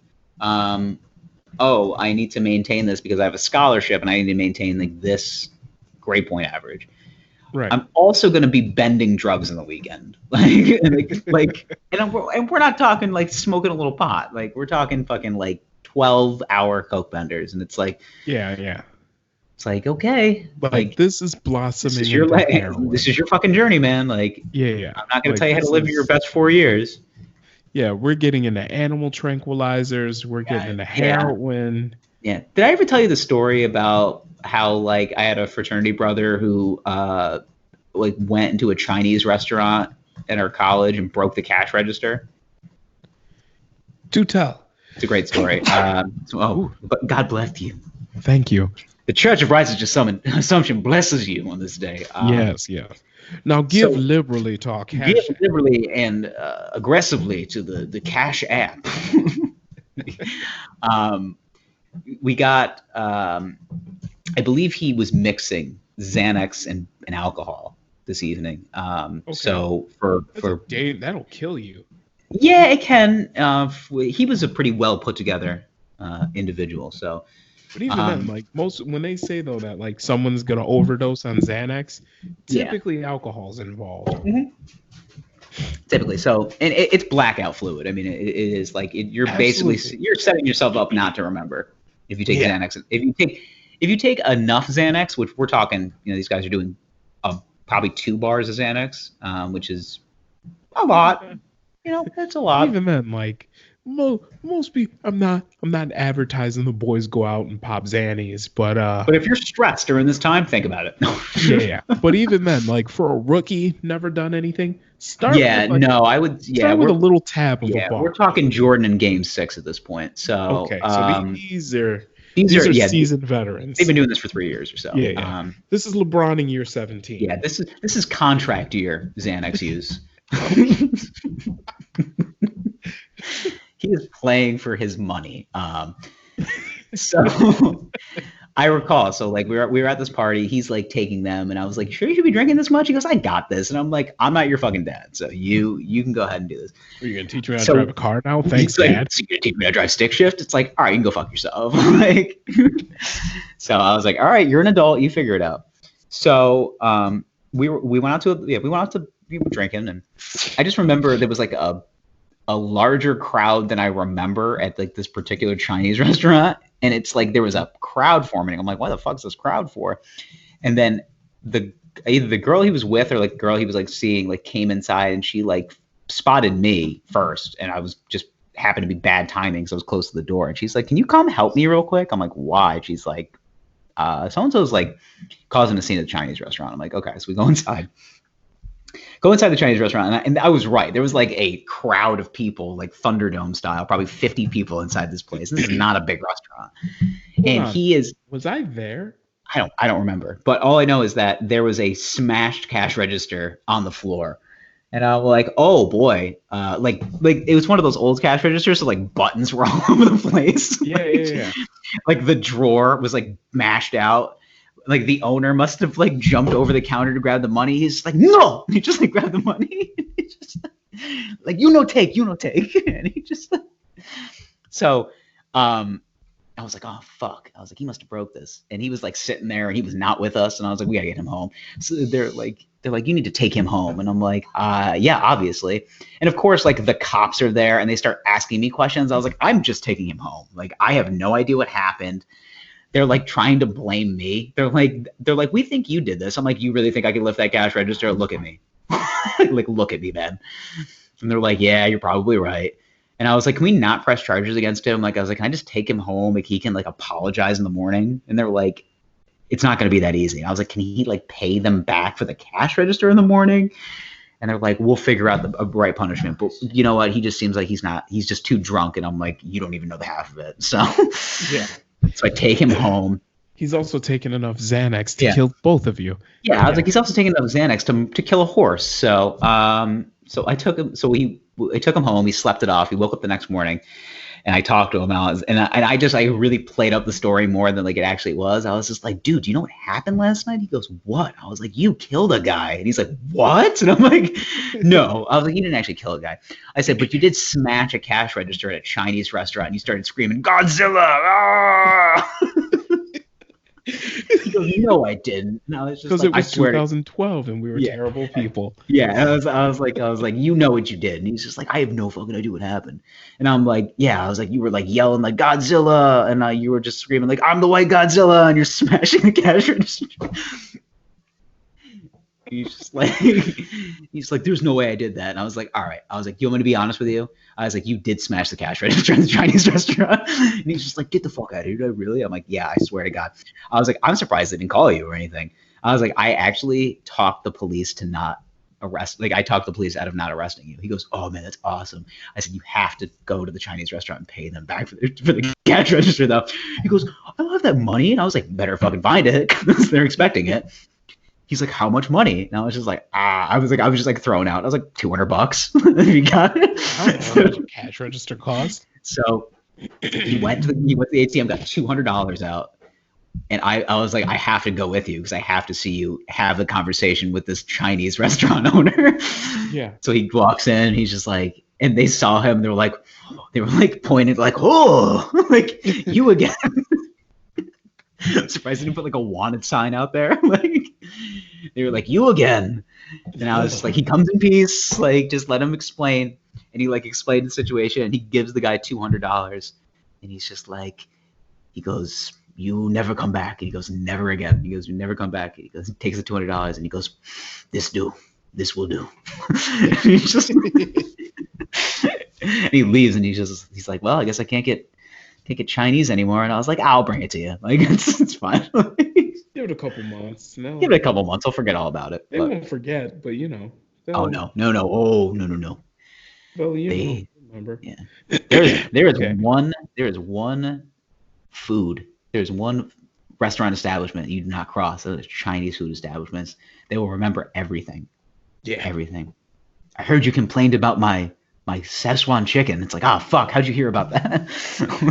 Oh, I need to maintain this because I have a scholarship and I need to maintain like this grade point average. Right. I'm also going to be bending drugs on the weekend. And we're not talking like smoking a little pot. Like we're talking fucking like 12-hour coke benders. And it's like, it's like, okay, like this is blossoming. This is your fucking journey, man. Like, I'm not going to tell you how to live your best 4 years. Yeah, we're getting into animal tranquilizers. We're getting into heroin. Yeah. Did I ever tell you the story about how like I had a fraternity brother who like went into a Chinese restaurant at our college and broke the cash register? Do tell. It's a great story. But God bless you. Thank you. The Church of Righteous Assumption blesses you on this day. Yes. Now give liberally to our cash. Give liberally and aggressively to the Cash app. We got, I believe he was mixing Xanax and alcohol this evening. So that'll kill you. Yeah, it can. He was a pretty well put together individual. So. But even then, like when they say though that like someone's gonna overdose on Xanax, typically alcohol's involved. Mm-hmm. Typically, so and it's blackout fluid. I mean, it is like you're basically you're setting yourself up not to remember if you take Xanax. If you take enough Xanax, which we're talking, these guys are doing probably 2 bars of Xanax, which is a lot. That's a lot. Even then, like. Most people, I'm not advertising the boys go out and pop Xannies, but if you're stressed during this time, think about it. yeah. But even then, like for a rookie, never done anything, start. I would. Start with a little tab of a bar. We're talking Jordan in Game 6 at this point. So okay, so these are seasoned veterans. They've been doing this for 3 years or so. Yeah. This is LeBron in year 17. Yeah, this is contract year Xanax use. He is playing for his money. So I recall. So like we were at this party. He's like taking them, and I was like, "Sure, you should be drinking this much?" He goes, "I got this," and I'm like, "I'm not your fucking dad, so you can go ahead and do this." Are you gonna teach me how to drive a car now? Thanks, He's like, Dad. "So you're gonna teach me how to drive stick shift?" It's like, all right, you can go fuck yourself. Like, so I was like, "All right, you're an adult. You figure it out." So we went out to we were drinking, and I just remember there was like a larger crowd than I remember at like this particular Chinese restaurant. And it's like there was a crowd forming. I'm like, why the fuck's this crowd for? And then either the girl he was with or like the girl he was like seeing like came inside and she like spotted me first. And I was just happened to be bad timing. So I was close to the door. And she's like, can you come help me real quick? I'm like, why? She's like, so-and-so's like causing a scene at the Chinese restaurant. I'm like, okay. So we go inside. Go inside the Chinese restaurant, and I was right. There was like a crowd of people, like Thunderdome style, probably 50 people inside this place. This is not a big restaurant, and he is. Was I there? I don't remember, but all I know is that there was a smashed cash register on the floor, and I'm like, oh boy, like it was one of those old cash registers, so like buttons were all over the place. Yeah. Like the drawer was like mashed out. Like the owner must have like jumped over the counter to grab the money. He's just like, no, he just like grabbed the money. He just like, you no take. And he just so I was like, oh fuck. I was like, he must have broke this. And he was like sitting there and he was not with us. And I was like, we gotta get him home. So they're like, you need to take him home. And I'm like, yeah, obviously. And of course, like the cops are there and they start asking me questions. I was like, I'm just taking him home. Like, I have no idea what happened. They're like trying to blame me. They're like, we think you did this. I'm like, you really think I can lift that cash register? Look at me. Like, look at me, man. And they're like, yeah, you're probably right. And I was like, can we not press charges against him? Like, I was like, can I just take him home? Like, he can like apologize in the morning. And they're like, it's not going to be that easy. I was like, can he like pay them back for the cash register in the morning? And they're like, we'll figure out the right punishment. But you know what? He just seems like he's just too drunk. And I'm like, you don't even know the half of it. So yeah. So I take him home. He's also taken enough Xanax to kill both of you. Yeah, I was like, he's also taking enough Xanax to kill a horse. So so I took him. So I took him home. He slept it off. He woke up the next morning, and I talked to him. And I really played up the story more than like it actually was. I was just like, dude, do you know what happened last night? He goes, what? I was like, you killed a guy. And he's like, what? And I'm like, no. I was like, you didn't actually kill a guy. I said, but you did smash a cash register at a Chinese restaurant. And you started screaming, Godzilla! Ah! He goes, no, I didn't. No, it's just because like, it was I swear 2012 and we were terrible people. Yeah, I was like, you know what you did, and he's just like, I have no fucking idea what happened, and I'm like, yeah, I was like, you were like yelling like Godzilla, and you were just screaming like I'm the white Godzilla, and you're smashing the cash register. He's like, there's no way I did that, and I was like, all right, I was like, you want me to be honest with you? I was like, you did smash the cash register in the Chinese restaurant, and he's just like, get the fuck out of here, did I really? I'm like, yeah, I swear to God. I was like, I'm surprised they didn't call you or anything. I was like, I actually talked the police to not arrest. Like, I talked the police out of not arresting you. He goes, oh man, that's awesome. I said, you have to go to the Chinese restaurant and pay them back for the cash register though. He goes, I don't have that money, and I was like, better fucking find it because they're expecting it. He's like, how much money? And I was just like, I was just like thrown out. I was like, $200. You got it. How much a cash register cost? So he went to the ATM, got $200 out. And I was like, I have to go with you because I have to see you have the conversation with this Chinese restaurant owner. Yeah. So he walks in and he's just like, and they saw him. They were like pointed like, oh, like you again. I'm surprised they didn't put like a wanted sign out there. Like they were like, you again. And I was just like, he comes in peace. Like, just let him explain. And he like explained the situation and he gives the guy $200. And he's just like, he goes, you never come back. And he goes, never again. He goes, you never come back. And he goes, he takes the $200 and he goes, this will do. And he's just and he leaves and he's like, well, I guess I can't get Chinese anymore. And I was like, I'll bring it to you. Like, it's fine. Give it a couple months. No. Give it a couple months. I'll forget all about it. They won't forget, but you know. Oh no. Oh no. Well, you remember. Yeah. There is one food. There's one restaurant establishment you do not cross. Those Chinese food establishments. They will remember everything. Yeah. Everything. I heard you complained about my my Szechuan chicken. It's like, oh fuck, how'd you hear about that?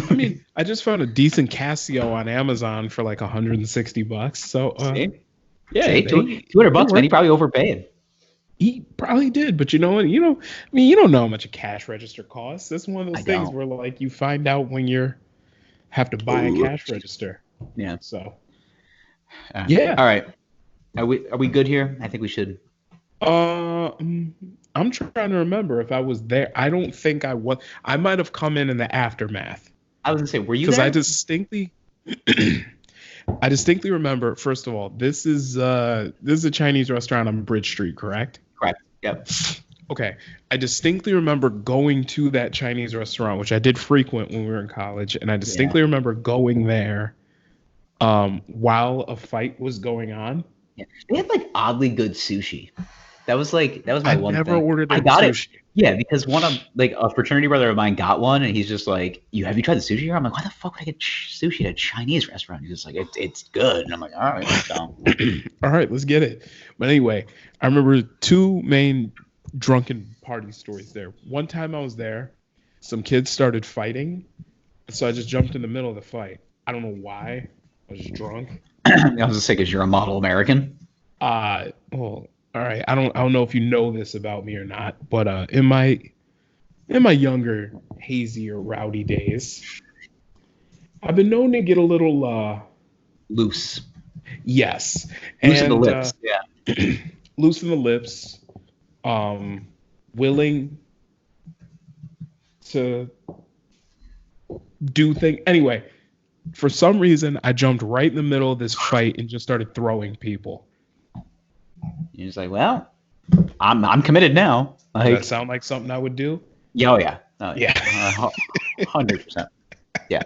I mean, I just found a decent Casio on Amazon for like $160. So See? yeah, See? they- $200, they man. He probably overpaid. He probably did, but you know what? I mean, you don't know how much a cash register costs. That's one of those I things don't. where like you find out when you're have to buy a cash register. Yeah. So Yeah. All right. Are we good here? I think we should. I'm trying to remember if I was there. I don't think I was. I might have come in the aftermath I was gonna say, were you because there? I distinctly, I distinctly remember. First of all, this is a Chinese restaurant on Bridge Street, correct? Correct. Yep. Okay. I distinctly remember going to that Chinese restaurant, which I did frequent when we were in college, and I distinctly remember going there while a fight was going on. Yeah. They had like oddly good sushi. That was my one never thing. ordered I their got sushi. it. Yeah, because one of like a fraternity brother of mine got one, and he's just like, have you tried the sushi here?" I'm like, "Why the fuck would I get sushi at a Chinese restaurant?" He's just like, "It's good," and I'm like, "All right, let's go." All right, let's get it. But anyway, I remember two main drunken party stories there. One time I was there, some kids started fighting, so I just jumped in the middle of the fight. I don't know why. I was just drunk. I was just saying, because you're a model American. Well, all right. I don't know if you know this about me or not, but in my younger, hazier, rowdy days, I've been known to get a little Loose. yes, Loose in the and, lips. Yeah. loose in the lips, willing to do things. Anyway, for some reason, I jumped right in the middle of this fight and just started throwing people. You're just like, well, I'm committed now. Does Like, that sound like something I would do? yeah, oh yeah, Yeah. 100%. Yeah.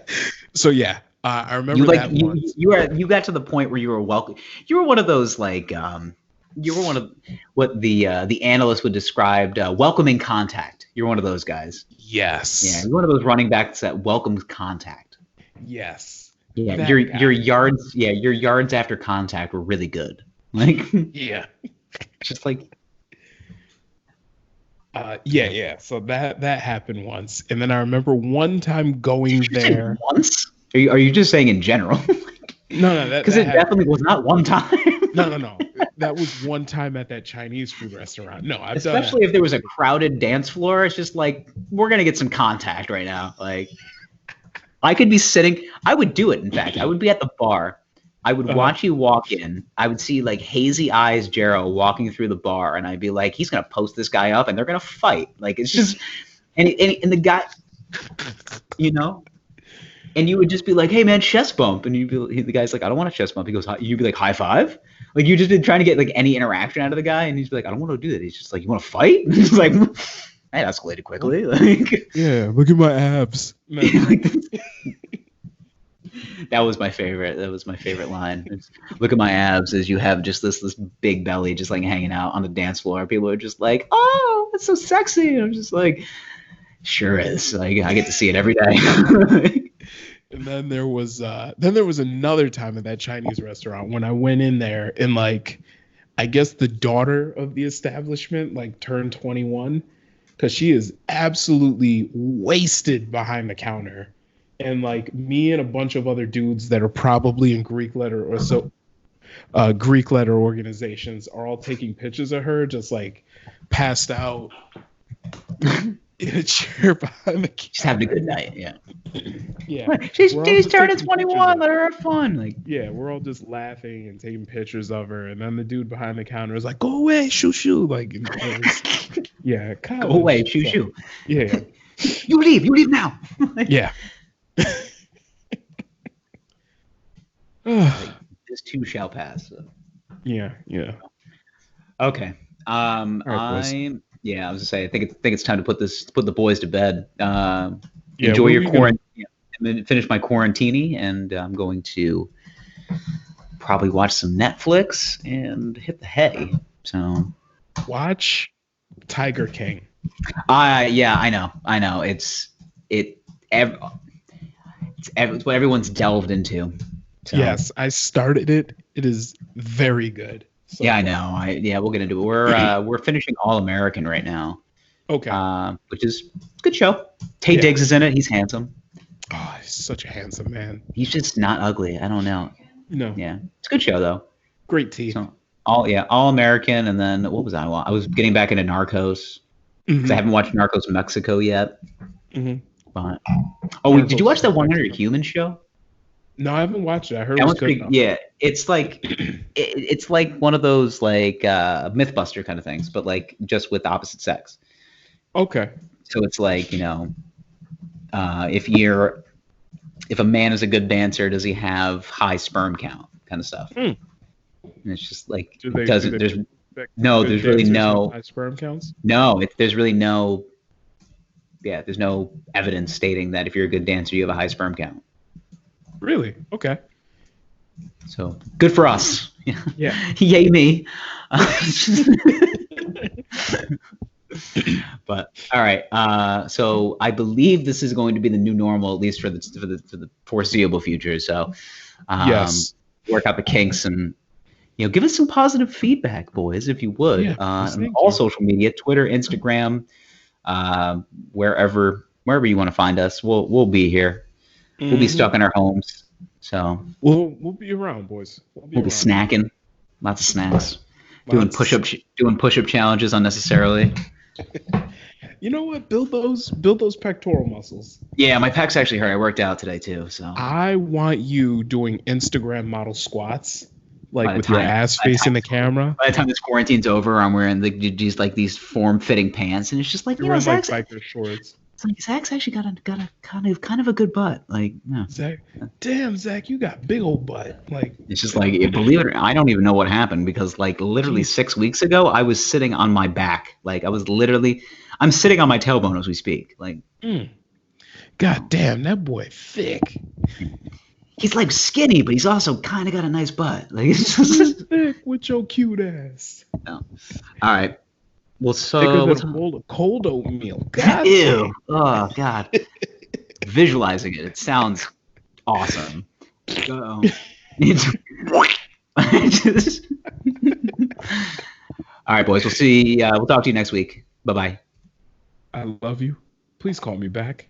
So yeah, I remember You like that you once. you got to the point where you were welcome. You were one of those like you were one of what the analysts would describe welcoming contact. You're one of those guys. Yes. Yeah, you're one of those running backs that welcomes contact. Yes. Yeah, That your guy. your yards after contact were really good. Like Yeah. just like Yeah. So that happened once, and then I remember one time going Did you say there. once. Are you just saying in general? No, Because that it happened. definitely was not one time. No. That was one time at that Chinese food restaurant. No, I've done Especially that. if there was a crowded dance floor, it's just like we're gonna get some contact right now. Like I could be sitting. I would do it. In fact, I would be at the bar. I would watch you walk in. I would see like hazy eyes Jarrow walking through the bar, and I'd be like, he's gonna post this guy up, and they're gonna fight. Like it's just, and the guy, you know. And you would just be like, "Hey man, chest bump," and the guy's like, "I don't want a chest bump." He goes, you'd be like, "High five." Like you just been trying to get like any interaction out of the guy, and he's like, "I don't want to do that." He's just like, "You want to fight?" And he's like, "That escalated quickly." Like, Yeah, look at my abs. that was my favorite. That was my favorite line. It's, look at my abs as you have just this big belly just like hanging out on the dance floor. People are just like, "Oh, that's so sexy." And I'm just like, "Sure is." Like I get to see it every day. And then there was another time at that Chinese restaurant when I went in there and like I guess the daughter of the establishment like turned 21 because she is absolutely wasted behind the counter. And like me and a bunch of other dudes that are probably in Greek letter organizations are all taking pictures of her just like passed out in a chair behind the counter. Just having a good night. Yeah. Yeah. She's We're all just turning taking 21. pictures Let her have fun. Like Yeah, we're all just laughing and taking pictures of her, and then the dude behind the counter is like, "Go away, shoo." Like, yeah, college, go away, shoo so, shoo. Yeah, You leave now. yeah. This too shall pass. So. Yeah. Okay. right, boys. I was gonna say I think it's time to put the boys to bed. Yeah, Enjoy what your were you quarantine. I'm gonna finish my quarantini, and I'm going to probably watch some Netflix and hit the hay. So Watch Tiger King. yeah, I know. It's what everyone's delved into. So. Yes, I started it. It is very good. So Yeah, I know. We'll get into it. We're finishing All American right now. Okay. which is a good show. Tay Diggs is in it. He's handsome. Oh, he's such a handsome man. He's just not ugly. I don't know. No. Yeah, it's a good show though. Great teeth. So all American, and then what was I? I was getting back into Narcos because I haven't watched Narcos Mexico yet. But did you watch that 100 Humans show? No, I haven't watched it. I heard That it was one's good. pretty, yeah, it's like it's like one of those like MythBuster kind of things, but like just with the opposite sex. Okay. So it's like, if a man is a good dancer, does he have high sperm count kind of stuff? And it's just like there's really no high sperm counts. No, there's really no. Yeah, there's no evidence stating that if you're a good dancer, you have a high sperm count. Really? Okay. So good for us. Yeah. Yay me. But all right. So I believe this is going to be the new normal, at least for the foreseeable future. So Yes. work out the kinks and give us some positive feedback, boys, if you would. Yeah, On all social media, Twitter, Instagram, wherever you want to find us, we'll be here. We'll be stuck in our homes, so we'll be around, boys. We'll be snacking, lots of snacks, doing push-up challenges unnecessarily. You know what? Build those pectoral muscles. Yeah, my pecs actually hurt. I worked out today too, so I want you doing Instagram model squats, like with your ass facing the camera. By the time this quarantine's over, I'm wearing these form-fitting pants, and it's just like you're wearing like biker shorts. It's like Zach's actually got a kind of a good butt. Like, no. Zach, damn, Zach, you got big old butt. Like, it's just like, believe it or not, I don't even know what happened because like literally 6 weeks ago, I was sitting on my back. Like I'm sitting on my tailbone as we speak. Like, God damn, that boy thick. He's like skinny, but he's also kind of got a nice butt. Like, it's just thick with your cute ass. No. All right. Well, so thicker than a bowl of cold oatmeal. God. Ew. Oh God. Visualizing it sounds awesome. All right, boys. We'll see. We'll talk to you next week. Bye-bye. I love you. Please call me back.